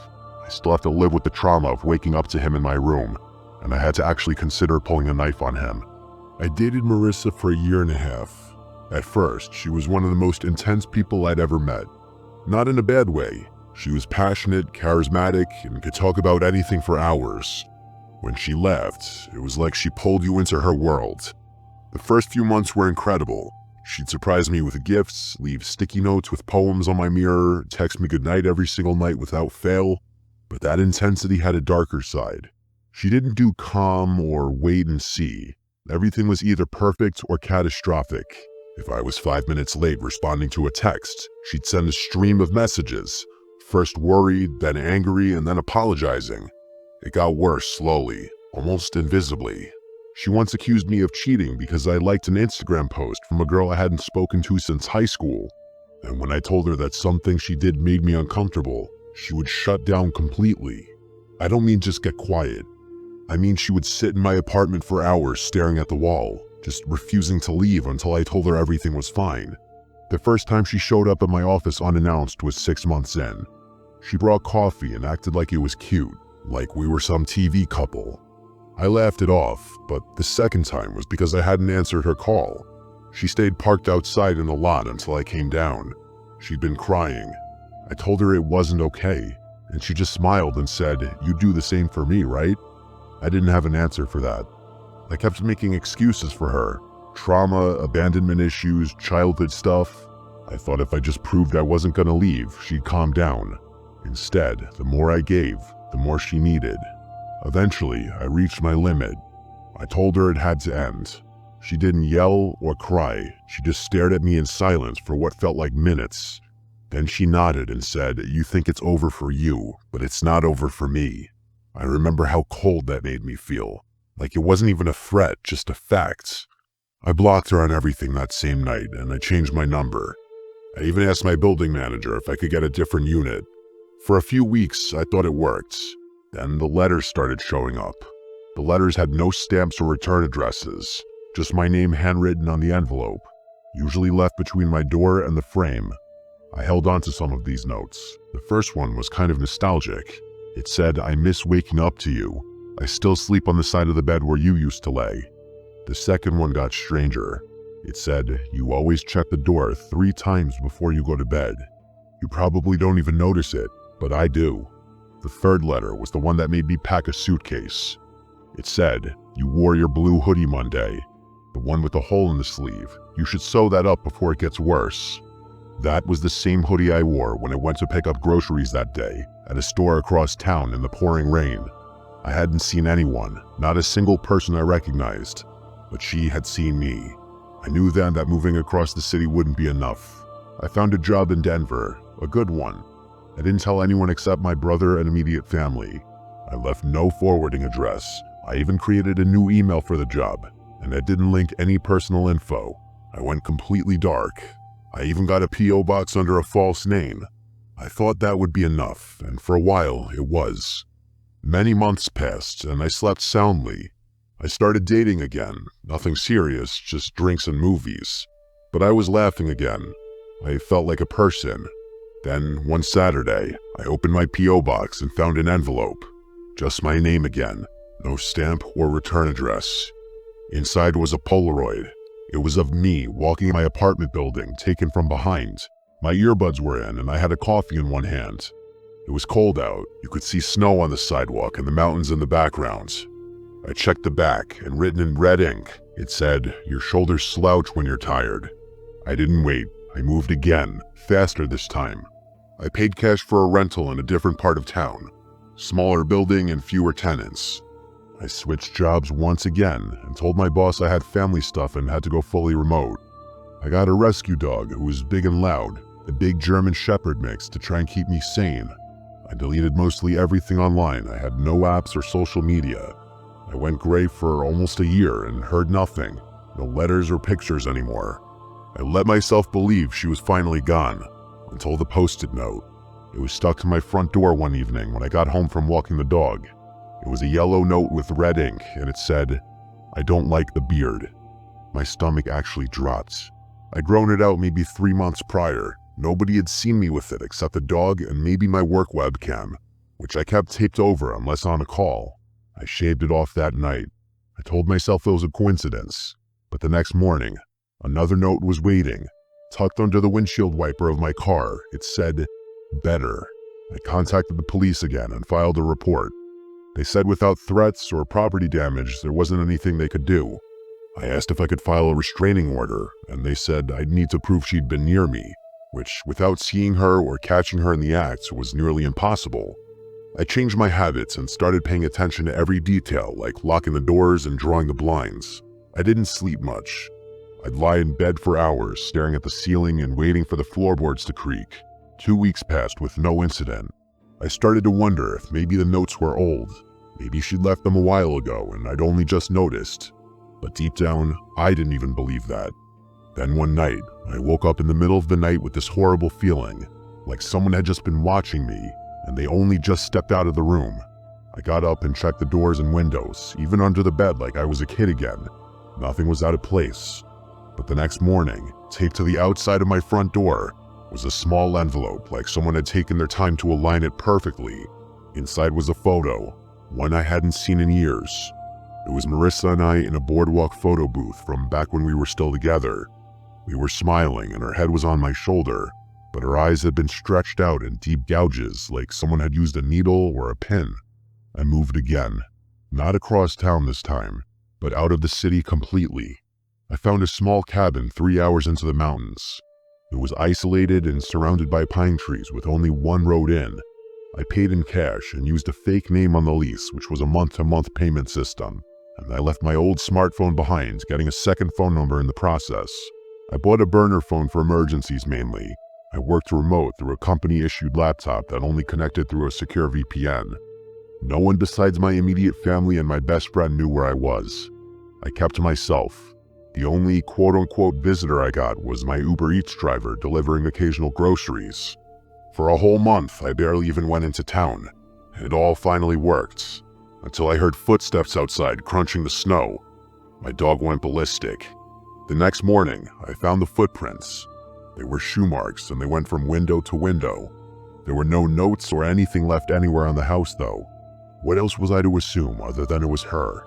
I still have to live with the trauma of waking up to him in my room, and I had to actually consider pulling a knife on him. I dated Marissa for a year and a half. At first, she was one of the most intense people I'd ever met. Not in a bad way. She was passionate, charismatic, and could talk about anything for hours. When she left, it was like she pulled you into her world. The first few months were incredible. She'd surprise me with gifts, leave sticky notes with poems on my mirror, text me goodnight every single night without fail. But that intensity had a darker side. She didn't do calm or wait and see. Everything was either perfect or catastrophic. If I was 5 minutes late responding to a text, she'd send a stream of messages, first worried, then angry, and then apologizing. It got worse slowly, almost invisibly. She once accused me of cheating because I liked an Instagram post from a girl I hadn't spoken to since high school. And when I told her that something she did made me uncomfortable, she would shut down completely. I don't mean just get quiet. I mean she would sit in my apartment for hours staring at the wall, just refusing to leave until I told her everything was fine. The first time she showed up at my office unannounced was 6 months in. She brought coffee and acted like it was cute, like we were some TV couple. I laughed it off, but the second time was because I hadn't answered her call. She stayed parked outside in the lot until I came down. She'd been crying. I told her it wasn't okay, and she just smiled and said, "You do the same for me, right?" I didn't have an answer for that. I kept making excuses for her. Trauma, abandonment issues, childhood stuff. I thought if I just proved I wasn't gonna leave, she'd calm down. Instead, the more I gave, the more she needed. Eventually, I reached my limit. I told her it had to end. She didn't yell or cry. She just stared at me in silence for what felt like minutes. Then she nodded and said, "You think it's over for you, but it's not over for me." I remember how cold that made me feel. Like it wasn't even a threat, just a fact. I blocked her on everything that same night, and I changed my number. I even asked my building manager if I could get a different unit. For a few weeks, I thought it worked. Then the letters started showing up. The letters had no stamps or return addresses, just my name handwritten on the envelope, usually left between my door and the frame. I held on to some of these notes. The first one was kind of nostalgic. It said, "I miss waking up to you. I still sleep on the side of the bed where you used to lay." The second one got stranger. It said, "You always check the door 3 times before you go to bed. You probably don't even notice it, but I do." The third letter was the one that made me pack a suitcase. It said, "You wore your blue hoodie Monday, the one with the hole in the sleeve. You should sew that up before it gets worse." That was the same hoodie I wore when I went to pick up groceries that day at a store across town in the pouring rain. I hadn't seen anyone, not a single person I recognized, but she had seen me. I knew then that moving across the city wouldn't be enough. I found a job in Denver, a good one. I didn't tell anyone except my brother and immediate family. I left no forwarding address. I even created a new email for the job, and I didn't link any personal info. I went completely dark. I even got a P.O. box under a false name. I thought that would be enough, and for a while it was. Many months passed, and I slept soundly. I started dating again. Nothing serious, just drinks and movies. But I was laughing again. I felt like a person. Then, one Saturday, I opened my P.O. box and found an envelope. Just my name again. No stamp or return address. Inside was a Polaroid. It was of me walking in my apartment building, taken from behind. My earbuds were in, and I had a coffee in one hand. It was cold out. You could see snow on the sidewalk and the mountains in the background. I checked the back, and written in red ink, it said, "Your shoulders slouch when you're tired." I didn't wait. I moved again, faster this time. I paid cash for a rental in a different part of town. Smaller building and fewer tenants. I switched jobs once again and told my boss I had family stuff and had to go fully remote. I got a rescue dog who was big and loud, a big German Shepherd mix to try and keep me sane. I deleted mostly everything online. I had no apps or social media. I went gray for almost a year and heard nothing, no letters or pictures anymore. I let myself believe she was finally gone, until the post-it note. It was stuck to my front door one evening when I got home from walking the dog. It was a yellow note with red ink, and it said, "I don't like the beard." My stomach actually dropped. I'd grown it out maybe 3 months prior. Nobody had seen me with it except the dog and maybe my work webcam, which I kept taped over unless on a call. I shaved it off that night. I told myself it was a coincidence, but the next morning, another note was waiting. Tucked under the windshield wiper of my car, it said, "Better." I contacted the police again and filed a report. They said without threats or property damage, there wasn't anything they could do. I asked if I could file a restraining order, and they said I'd need to prove she'd been near me, which, without seeing her or catching her in the act, was nearly impossible. I changed my habits and started paying attention to every detail, like locking the doors and drawing the blinds. I didn't sleep much. I'd lie in bed for hours, staring at the ceiling and waiting for the floorboards to creak. 2 weeks passed with no incident. I started to wonder if maybe the notes were old. Maybe she'd left them a while ago and I'd only just noticed. But deep down, I didn't even believe that. Then one night, I woke up in the middle of the night with this horrible feeling, like someone had just been watching me, and they only just stepped out of the room. I got up and checked the doors and windows, even under the bed like I was a kid again. Nothing was out of place. But the next morning, taped to the outside of my front door, was a small envelope like someone had taken their time to align it perfectly. Inside was a photo, one I hadn't seen in years. It was Marissa and I in a boardwalk photo booth from back when we were still together. We were smiling and her head was on my shoulder, but her eyes had been stretched out in deep gouges like someone had used a needle or a pin. I moved again, not across town this time, but out of the city completely. I found a small cabin 3 hours into the mountains. It was isolated and surrounded by pine trees with only one road in. I paid in cash and used a fake name on the lease, which was a month-to-month payment system, and I left my old smartphone behind, getting a second phone number in the process. I bought a burner phone for emergencies mainly. I worked remote through a company-issued laptop that only connected through a secure VPN. No one besides my immediate family and my best friend knew where I was. I kept to myself. The only quote-unquote visitor I got was my Uber Eats driver delivering occasional groceries. For a whole month, I barely even went into town. It all finally worked, until I heard footsteps outside crunching the snow. My dog went ballistic. The next morning, I found the footprints. They were shoe marks and they went from window to window. There were no notes or anything left anywhere on the house though. What else was I to assume other than it was her?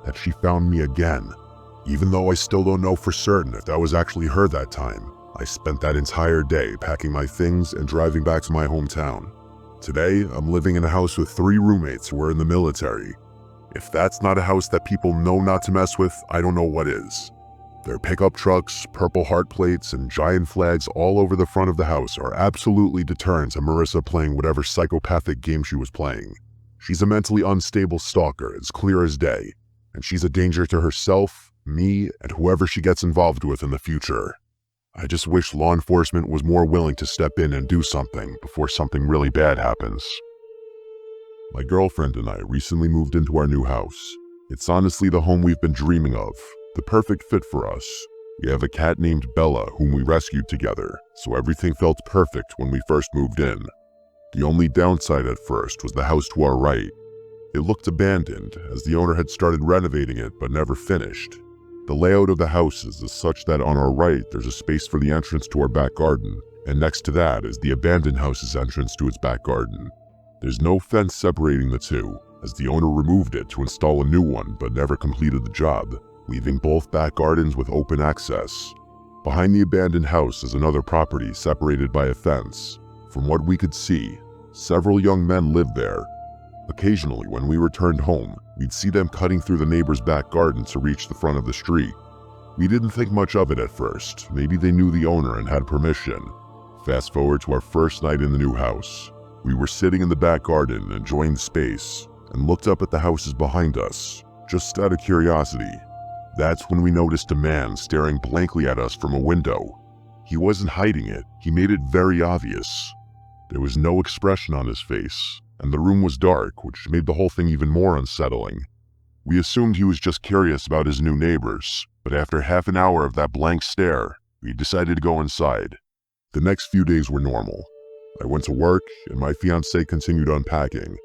That she found me again? Even though I still don't know for certain if that was actually her that time, I spent that entire day packing my things and driving back to my hometown. Today, I'm living in a house with 3 roommates who are in the military. If that's not a house that people know not to mess with, I don't know what is. Their pickup trucks, purple heart plates, and giant flags all over the front of the house are absolutely deterrent to Marissa playing whatever psychopathic game she was playing. She's a mentally unstable stalker, as clear as day, and she's a danger to herself, me, and whoever she gets involved with in the future. I just wish law enforcement was more willing to step in and do something before something really bad happens. My girlfriend and I recently moved into our new house. It's honestly the home we've been dreaming of, the perfect fit for us. We have a cat named Bella whom we rescued together, so everything felt perfect when we first moved in. The only downside at first was the house to our right. It looked abandoned, as the owner had started renovating it but never finished. The layout of the houses is such that on our right there's a space for the entrance to our back garden, and next to that is the abandoned house's entrance to its back garden. There's no fence separating the two, as the owner removed it to install a new one but never completed the job, leaving both back gardens with open access. Behind the abandoned house is another property separated by a fence. From what we could see, several young men lived there. Occasionally, when we returned home, we'd see them cutting through the neighbor's back garden to reach the front of the street. We didn't think much of it at first. Maybe they knew the owner and had permission. Fast forward to our first night in the new house. We were sitting in the back garden enjoying the space and looked up at the houses behind us, just out of curiosity. That's when we noticed a man staring blankly at us from a window. He wasn't hiding it, he made it very obvious. There was no expression on his face, and the room was dark, which made the whole thing even more unsettling. We assumed he was just curious about his new neighbors, but after half an hour of that blank stare, we decided to go inside. The next few days were normal. I went to work, and my fiancée continued unpacking.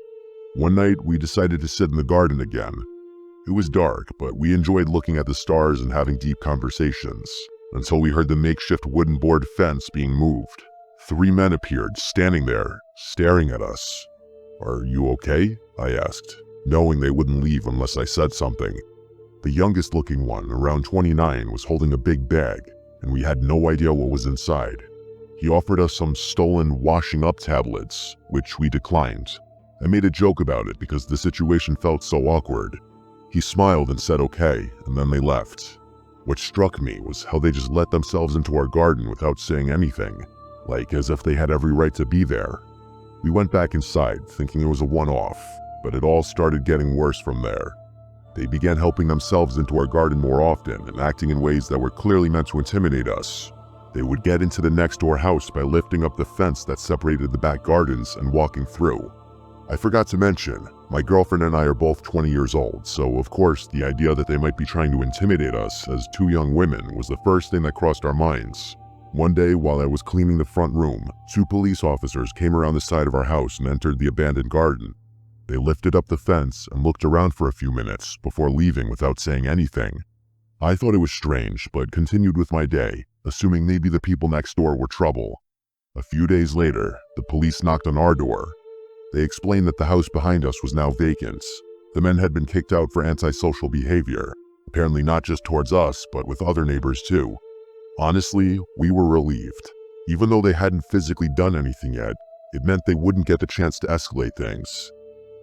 One night, we decided to sit in the garden again. It was dark, but we enjoyed looking at the stars and having deep conversations, until we heard the makeshift wooden board fence being moved. 3 men appeared, standing there, staring at us. "Are you okay?" I asked, knowing they wouldn't leave unless I said something. The youngest looking one, around 29, was holding a big bag, and we had no idea what was inside. He offered us some stolen washing up tablets, which we declined. I made a joke about it because the situation felt so awkward. He smiled and said okay, and then they left. What struck me was how they just let themselves into our garden without saying anything, like as if they had every right to be there. We went back inside, thinking it was a one-off, but it all started getting worse from there. They began helping themselves into our garden more often and acting in ways that were clearly meant to intimidate us. They would get into the next door house by lifting up the fence that separated the back gardens and walking through. I forgot to mention, my girlfriend and I are both 20 years old, so of course the idea that they might be trying to intimidate us as 2 young women was the first thing that crossed our minds. One day, while I was cleaning the front room, 2 police officers came around the side of our house and entered the abandoned garden. They lifted up the fence and looked around for a few minutes before leaving without saying anything. I thought it was strange, but continued with my day, assuming maybe the people next door were trouble. A few days later, the police knocked on our door. They explained that the house behind us was now vacant. The men had been kicked out for antisocial behavior, apparently not just towards us, but with other neighbors too. Honestly, we were relieved. Even though they hadn't physically done anything yet, it meant they wouldn't get the chance to escalate things.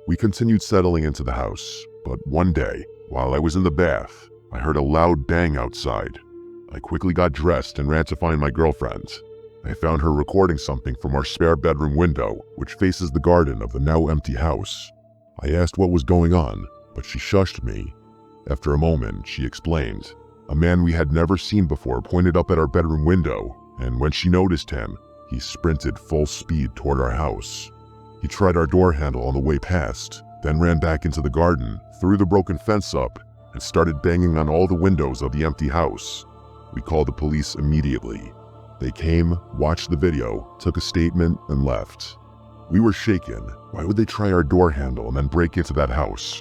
We continued settling into the house, but one day, while I was in the bath, I heard a loud bang outside. I quickly got dressed and ran to find my girlfriend. I found her recording something from our spare bedroom window, which faces the garden of the now empty house. I asked what was going on, but she shushed me. After a moment, she explained. A man we had never seen before pointed up at our bedroom window, and when she noticed him, he sprinted full speed toward our house. He tried our door handle on the way past, then ran back into the garden, threw the broken fence up, and started banging on all the windows of the empty house. We called the police immediately. They came, watched the video, took a statement, and left. We were shaken. Why would they try our door handle and then break into that house?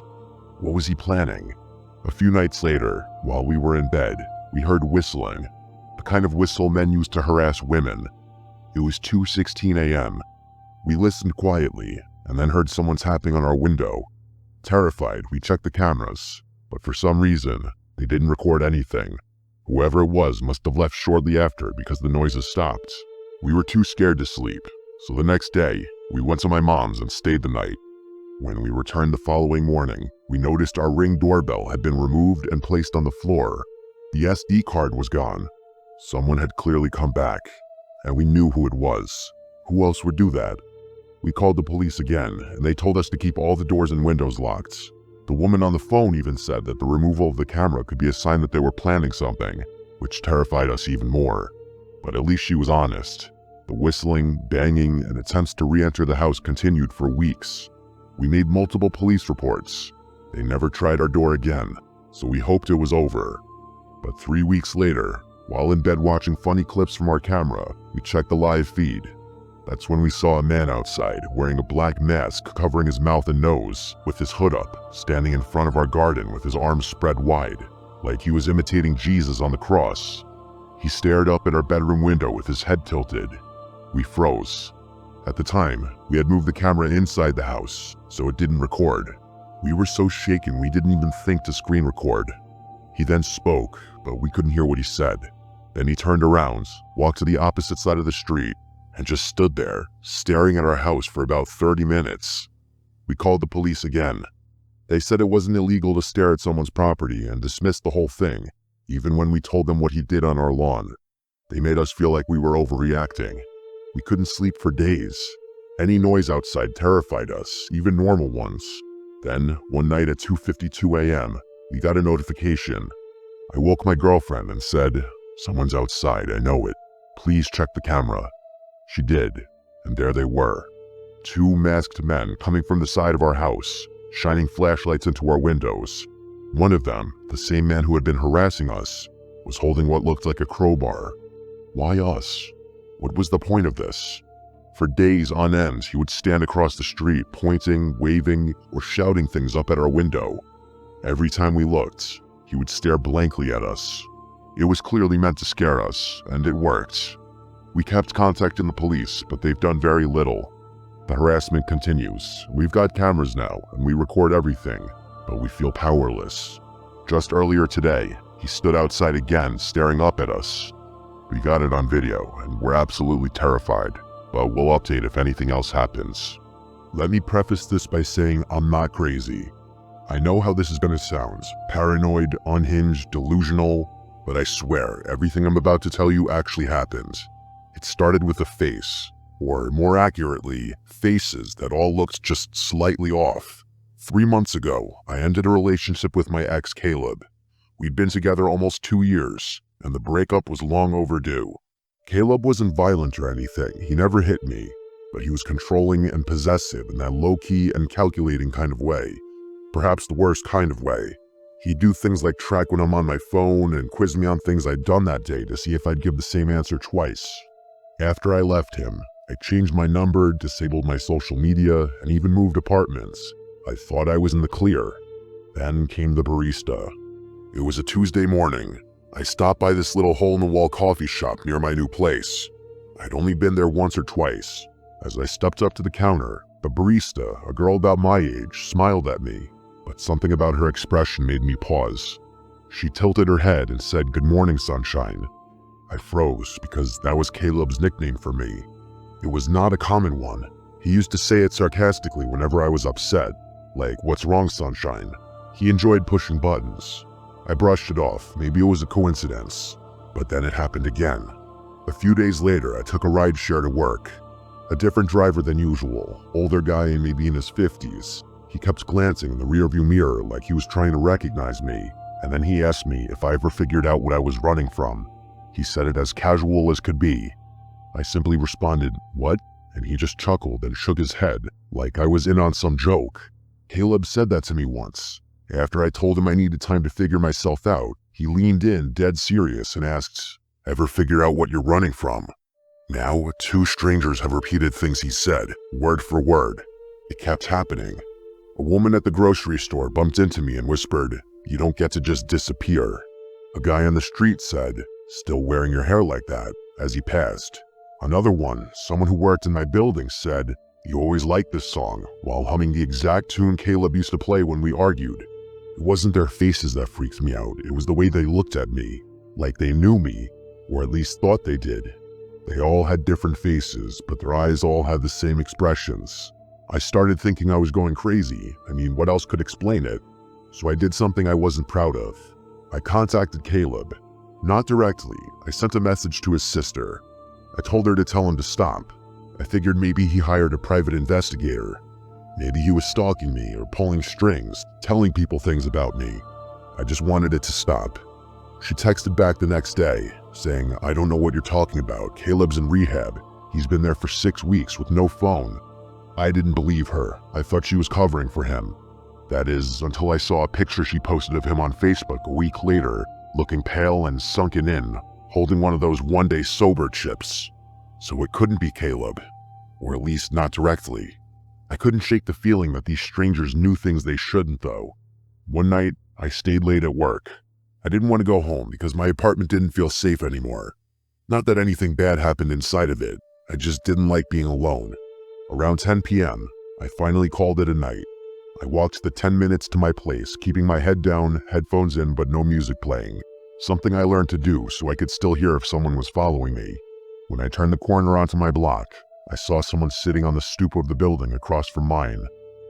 What was he planning? A few nights later, while we were in bed, we heard whistling, the kind of whistle men use to harass women. It was 2:16 a.m. We listened quietly, and then heard someone tapping on our window. Terrified, we checked the cameras, but for some reason, they didn't record anything. Whoever it was must have left shortly after because the noises stopped. We were too scared to sleep, so the next day, we went to my mom's and stayed the night. When we returned the following morning, we noticed our Ring doorbell had been removed and placed on the floor. The SD card was gone. Someone had clearly come back, and we knew who it was. Who else would do that? We called the police again, and they told us to keep all the doors and windows locked. The woman on the phone even said that the removal of the camera could be a sign that they were planning something, which terrified us even more. But at least she was honest. The whistling, banging, and attempts to re-enter the house continued for weeks. We made multiple police reports. They never tried our door again, so we hoped it was over. But 3 weeks later, while in bed watching funny clips from our camera, we checked the live feed. That's when we saw a man outside, wearing a black mask covering his mouth and nose, with his hood up, standing in front of our garden with his arms spread wide, like he was imitating Jesus on the cross. He stared up at our bedroom window with his head tilted. We froze. At the time, we had moved the camera inside the house, so it didn't record. We were so shaken we didn't even think to screen record. He then spoke, but we couldn't hear what he said. Then he turned around, walked to the opposite side of the street, and just stood there, staring at our house for about 30 minutes. We called the police again. They said it wasn't illegal to stare at someone's property and dismissed the whole thing, even when we told them what he did on our lawn. They made us feel like we were overreacting. We couldn't sleep for days. Any noise outside terrified us, even normal ones. Then, one night at 2:52 a.m., we got a notification. I woke my girlfriend and said, "Someone's outside, I know it. Please check the camera." She did, and there they were. Two masked men coming from the side of our house, shining flashlights into our windows. One of them, the same man who had been harassing us, was holding what looked like a crowbar. Why us? What was the point of this? For days on end, he would stand across the street, pointing, waving, or shouting things up at our window. Every time we looked, he would stare blankly at us. It was clearly meant to scare us, and it worked. We kept contacting the police, but they've done very little. The harassment continues. We've got cameras now, and we record everything, but we feel powerless. Just earlier today, he stood outside again, staring up at us. We got it on video, and we're absolutely terrified, but we'll update if anything else happens. Let me preface this by saying I'm not crazy. I know how this is going to sound, paranoid, unhinged, delusional, but I swear everything I'm about to tell you actually happened. It started with a face, or more accurately, faces that all looked just slightly off. 3 months ago, I ended a relationship with my ex Caleb. We'd been together almost 2 years, and the breakup was long overdue. Caleb wasn't violent or anything, he never hit me, but he was controlling and possessive in that low-key and calculating kind of way. Perhaps the worst kind of way. He'd do things like track when I'm on my phone and quiz me on things I'd done that day to see if I'd give the same answer twice. After I left him, I changed my number, disabled my social media, and even moved apartments. I thought I was in the clear. Then came the barista. It was a Tuesday morning. I stopped by this little hole-in-the-wall coffee shop near my new place. I'd only been there once or twice. As I stepped up to the counter, the barista, a girl about my age, smiled at me, but something about her expression made me pause. She tilted her head and said, "Good morning, sunshine." I froze because that was Caleb's nickname for me. It was not a common one. He used to say it sarcastically whenever I was upset, like, "What's wrong, sunshine?" He enjoyed pushing buttons. I brushed it off, maybe it was a coincidence, but then it happened again. A few days later, I took a ride share to work. A different driver than usual, older guy maybe in his 50s. He kept glancing in the rearview mirror like he was trying to recognize me, and then he asked me if I ever figured out what I was running from. He said it as casual as could be. I simply responded, "What?" And he just chuckled and shook his head, like I was in on some joke. Caleb said that to me once. After I told him I needed time to figure myself out, he leaned in dead serious and asked, "Ever figure out what you're running from?" Now, 2 strangers have repeated things he said, word for word. It kept happening. A woman at the grocery store bumped into me and whispered, "You don't get to just disappear." A guy on the street said, "Still wearing your hair like that," as he passed. Another one, someone who worked in my building, said, "You always liked this song," while humming the exact tune Caleb used to play when we argued. It wasn't their faces that freaked me out, it was the way they looked at me, like they knew me, or at least thought they did. They all had different faces, but their eyes all had the same expressions. I started thinking I was going crazy. I mean, what else could explain it? So I did something I wasn't proud of. I contacted Caleb. Not directly, I sent a message to his sister. I told her to tell him to stop. I figured maybe he hired a private investigator. Maybe he was stalking me or pulling strings, telling people things about me. I just wanted it to stop. She texted back the next day, saying, "I don't know what you're talking about. Caleb's in rehab. He's been there for 6 weeks with no phone." I didn't believe her. I thought she was covering for him. That is, until I saw a picture she posted of him on Facebook a week later, looking pale and sunken in, holding one of those one-day sober chips. So it couldn't be Caleb, or at least not directly. I couldn't shake the feeling that these strangers knew things they shouldn't, though. One night, I stayed late at work. I didn't want to go home because my apartment didn't feel safe anymore. Not that anything bad happened inside of it, I just didn't like being alone. Around 10 p.m., I finally called it a night. I walked the 10 minutes to my place, keeping my head down, headphones in, but no music playing. Something I learned to do so I could still hear if someone was following me. When I turned the corner onto my block, I saw someone sitting on the stoop of the building across from mine.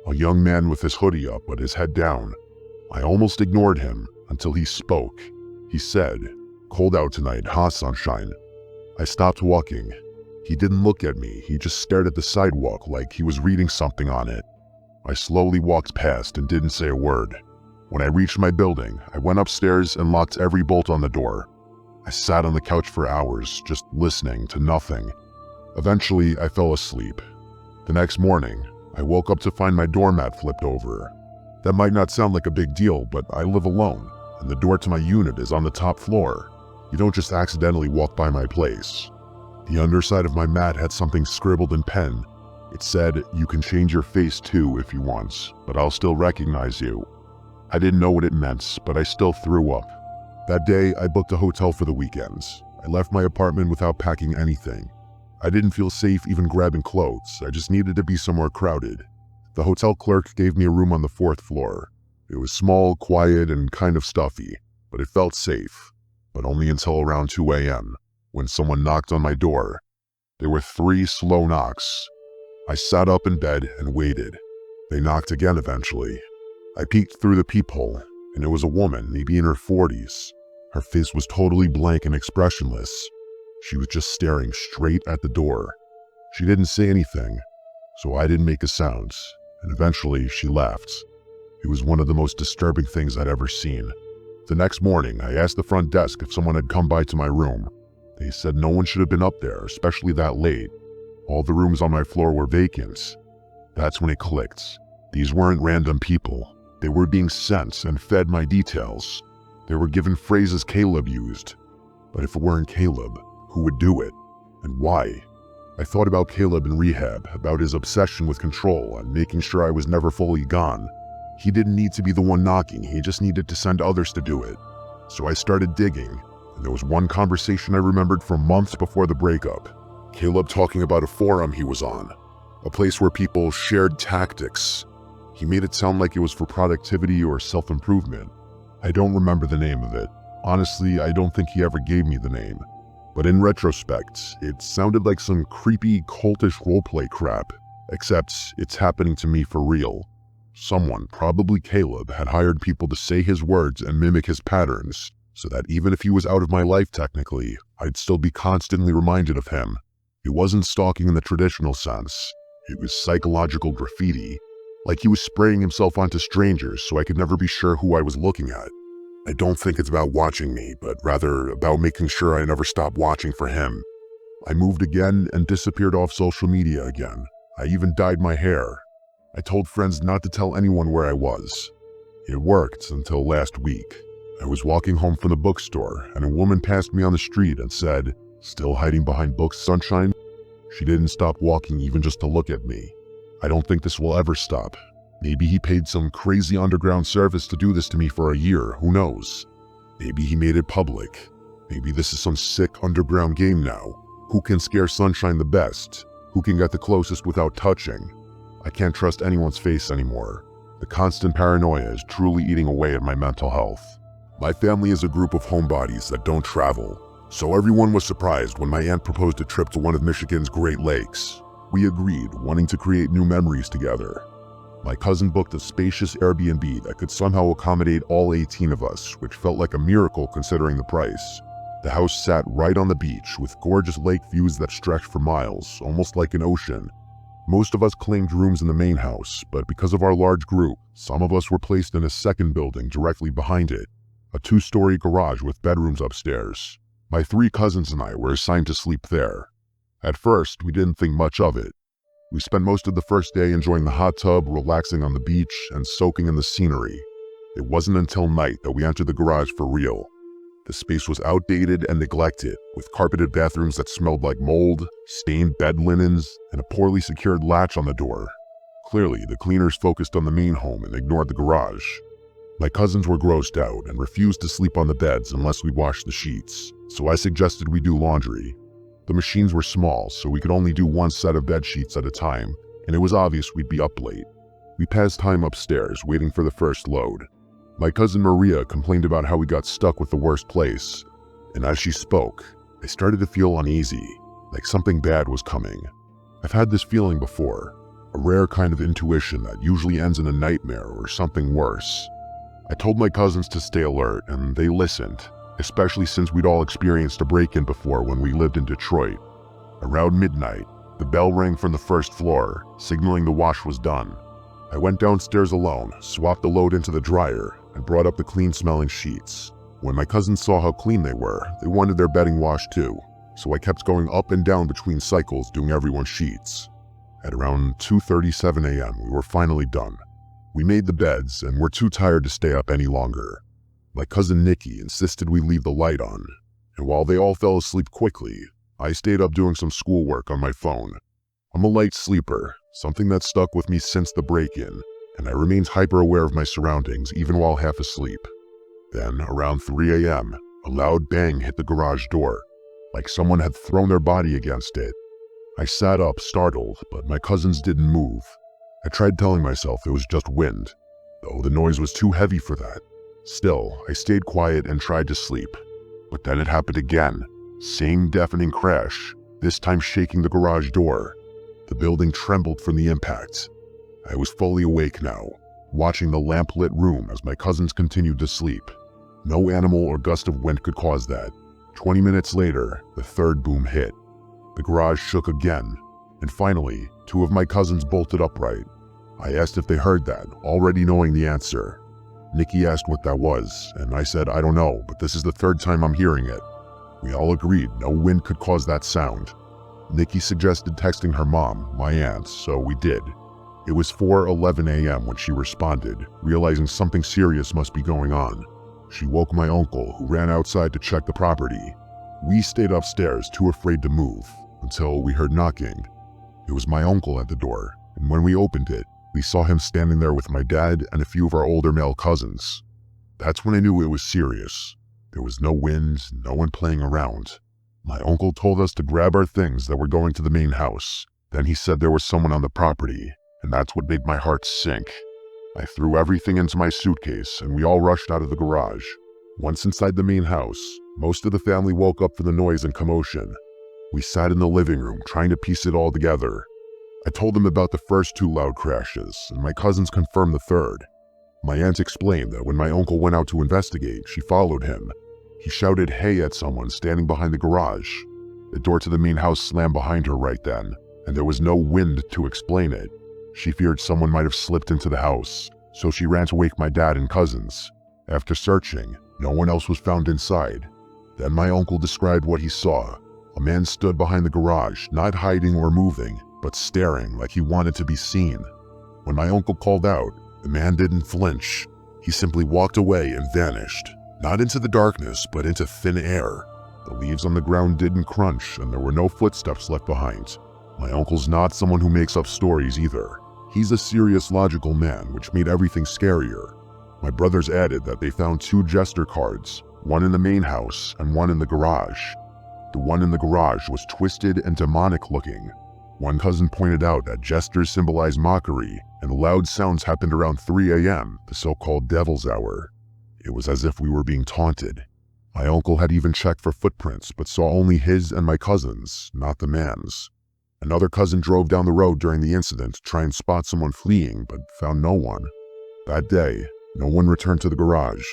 A young man with his hoodie up but his head down. I almost ignored him until he spoke. He said, "Cold out tonight, huh, sunshine?" I stopped walking. He didn't look at me, he just stared at the sidewalk like he was reading something on it. I slowly walked past and didn't say a word. When I reached my building, I went upstairs and locked every bolt on the door. I sat on the couch for hours, just listening to nothing. Eventually, I fell asleep. The next morning, I woke up to find my doormat flipped over. That might not sound like a big deal, but I live alone, and the door to my unit is on the top floor. You don't just accidentally walk by my place. The underside of my mat had something scribbled in pen. It said, "You can change your face too if you want, but I'll still recognize you." I didn't know what it meant, but I still threw up. That day, I booked a hotel for the weekend. I left my apartment without packing anything. I didn't feel safe even grabbing clothes. I just needed to be somewhere crowded. The hotel clerk gave me a room on the 4th floor. It was small, quiet, and kind of stuffy, but it felt safe. But only until around 2 a.m., when someone knocked on my door. There were 3 slow knocks. I sat up in bed and waited. They knocked again eventually. I peeked through the peephole, and it was a woman, maybe in her 40s. Her face was totally blank and expressionless. She was just staring straight at the door. She didn't say anything, so I didn't make a sound, and eventually she left. It was one of the most disturbing things I'd ever seen. The next morning, I asked the front desk if someone had come by to my room. They said no one should have been up there, especially that late. All the rooms on my floor were vacant. That's when it clicked. These weren't random people. They were being sent and fed my details. They were given phrases Caleb used. But if it weren't Caleb, who would do it? And why? I thought about Caleb in rehab, about his obsession with control and making sure I was never fully gone. He didn't need to be the one knocking, he just needed to send others to do it. So I started digging, and there was one conversation I remembered from months before the breakup. Caleb talking about a forum he was on, a place where people shared tactics. He made it sound like it was for productivity or self-improvement. I don't remember the name of it. Honestly, I don't think he ever gave me the name. But in retrospect, it sounded like some creepy, cultish roleplay crap, except it's happening to me for real. Someone, probably Caleb, had hired people to say his words and mimic his patterns, so that even if he was out of my life technically, I'd still be constantly reminded of him. It wasn't stalking in the traditional sense. It was psychological graffiti. Like he was spraying himself onto strangers so I could never be sure who I was looking at. I don't think it's about watching me, but rather about making sure I never stop watching for him. I moved again and disappeared off social media again. I even dyed my hair. I told friends not to tell anyone where I was. It worked until last week. I was walking home from the bookstore and a woman passed me on the street and said, "Still hiding behind books, sunshine?" She didn't stop walking even just to look at me. I don't think this will ever stop. Maybe he paid some crazy underground service to do this to me for a year, who knows? Maybe he made it public. Maybe this is some sick underground game now. Who can scare Sunshine the best? Who can get the closest without touching? I can't trust anyone's face anymore. The constant paranoia is truly eating away at my mental health. My family is a group of homebodies that don't travel, so everyone was surprised when my aunt proposed a trip to one of Michigan's Great Lakes. We agreed, wanting to create new memories together. My cousin booked a spacious Airbnb that could somehow accommodate all 18 of us, which felt like a miracle considering the price. The house sat right on the beach with gorgeous lake views that stretched for miles, almost like an ocean. Most of us claimed rooms in the main house, but because of our large group, some of us were placed in a second building directly behind it, a 2-story garage with bedrooms upstairs. My 3 cousins and I were assigned to sleep there. At first, we didn't think much of it. We spent most of the first day enjoying the hot tub, relaxing on the beach, and soaking in the scenery. It wasn't until night that we entered the garage for real. The space was outdated and neglected, with carpeted bathrooms that smelled like mold, stained bed linens, and a poorly secured latch on the door. Clearly, the cleaners focused on the main home and ignored the garage. My cousins were grossed out and refused to sleep on the beds unless we washed the sheets, so I suggested we do laundry. The machines were small, so we could only do 1 set of bed sheets at a time, and it was obvious we'd be up late. We passed time upstairs, waiting for the first load. My cousin Maria complained about how we got stuck with the worst place, and as she spoke, I started to feel uneasy, like something bad was coming. I've had this feeling before, a rare kind of intuition that usually ends in a nightmare or something worse. I told my cousins to stay alert, and they listened, especially since we'd all experienced a break-in before when we lived in Detroit. Around midnight, the bell rang from the first floor, signaling the wash was done. I went downstairs alone, swapped the load into the dryer, and brought up the clean-smelling sheets. When my cousins saw how clean they were, they wanted their bedding washed too. so I kept going up and down between cycles doing everyone's sheets. At around 2:37 a.m. we were finally done. We made the beds and were too tired to stay up any longer. My cousin Nikki insisted we leave the light on, and while they all fell asleep quickly, I stayed up doing some schoolwork on my phone. I'm a light sleeper, something that stuck with me since the break-in, and I remained hyper-aware of my surroundings even while half asleep. Then, around 3 a.m., a loud bang hit the garage door, like someone had thrown their body against it. I sat up, startled, but my cousins didn't move. I tried telling myself it was just wind, though the noise was too heavy for that. Still, I stayed quiet and tried to sleep. But then it happened again. Same deafening crash, this time shaking the garage door. The building trembled from the impact. I was fully awake now, watching the lamp-lit room as my cousins continued to sleep. No animal or gust of wind could cause that. 20 minutes later, the third boom hit. The garage shook again, and finally, 2 of my cousins bolted upright. I asked if they heard that, already knowing the answer. Nikki asked what that was, and I said, I don't know, but this is the 3rd time I'm hearing it. We all agreed no wind could cause that sound. Nikki suggested texting her mom, my aunt, so we did. It was 4:11 a.m. when she responded, realizing something serious must be going on. She woke my uncle, who ran outside to check the property. We stayed upstairs, too afraid to move, until we heard knocking. It was my uncle at the door, and when we opened it, we saw him standing there with my dad and a few of our older male cousins. That's when I knew it was serious. There was no wind, no one playing around. My uncle told us to grab our things that were going to the main house. Then he said there was someone on the property, and that's what made my heart sink. I threw everything into my suitcase, and we all rushed out of the garage. Once inside the main house, most of the family woke up for the noise and commotion. We sat in the living room, trying to piece it all together. I told them about the first 2 loud crashes, and my cousins confirmed the third. My aunt explained that when my uncle went out to investigate, she followed him. He shouted hey at someone standing behind the garage. The door to the main house slammed behind her right then, and there was no wind to explain it. She feared someone might have slipped into the house, so she ran to wake my dad and cousins. After searching, no one else was found inside. Then my uncle described what he saw. A man stood behind the garage, not hiding or moving, but staring like he wanted to be seen. When my uncle called out, the man didn't flinch. He simply walked away and vanished, not into the darkness, but into thin air. The leaves on the ground didn't crunch, and there were no footsteps left behind. My uncle's not someone who makes up stories either. He's a serious, logical man, which made everything scarier. My brothers added that they found 2 jester cards, one in the main house and one in the garage. The one in the garage was twisted and demonic looking. One cousin pointed out that jesters symbolize mockery, and loud sounds happened around 3 a.m., the so-called devil's hour. It was as if we were being taunted. My uncle had even checked for footprints, but saw only his and my cousin's, not the man's. Another cousin drove down the road during the incident to try and spot someone fleeing, but found no one. That day, no one returned to the garage.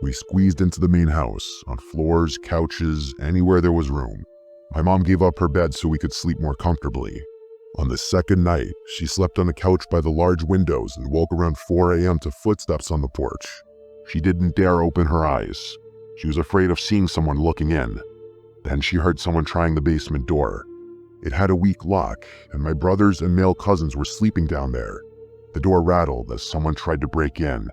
We squeezed into the main house, on floors, couches, anywhere there was room. My mom gave up her bed so we could sleep more comfortably. On the second night, she slept on a couch by the large windows and woke around 4 a.m. to footsteps on the porch. She didn't dare open her eyes. She was afraid of seeing someone looking in. Then she heard someone trying the basement door. It had a weak lock, and my brothers and male cousins were sleeping down there. The door rattled as someone tried to break in.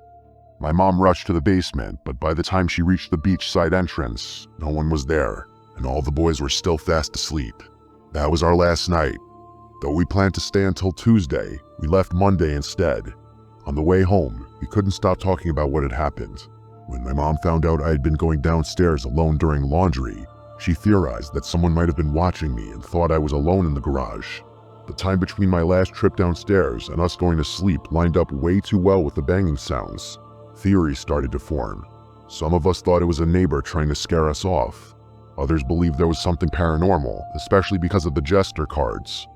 My mom rushed to the basement, but by the time she reached the beachside entrance, no one was there, and all the boys were still fast asleep. That was our last night. Though we planned to stay until Tuesday, we left Monday instead. On the way home, we couldn't stop talking about what had happened. When my mom found out I had been going downstairs alone during laundry, she theorized that someone might have been watching me and thought I was alone in the garage. The time between my last trip downstairs and us going to sleep lined up way too well with the banging sounds. Theories started to form. Some of us thought it was a neighbor trying to scare us off. Others believed there was something paranormal, especially because of the jester cards.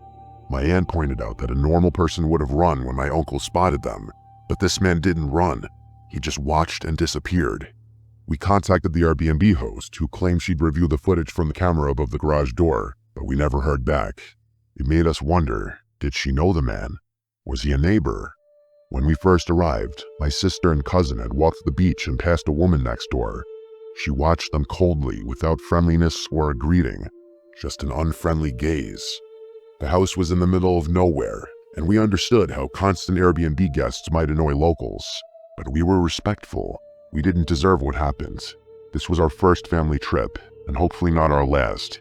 My aunt pointed out that a normal person would have run when my uncle spotted them, but this man didn't run. He just watched and disappeared. We contacted the Airbnb host, who claimed she'd review the footage from the camera above the garage door, but we never heard back. It made us wonder, did she know the man? Was he a neighbor? When we first arrived, my sister and cousin had walked the beach and passed a woman next door. She watched them coldly, without friendliness or a greeting. just an unfriendly gaze. The house was in the middle of nowhere, and we understood how constant Airbnb guests might annoy locals, but we were respectful. We didn't deserve what happened. This was our first family trip, and hopefully not our last,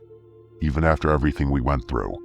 even after everything we went through.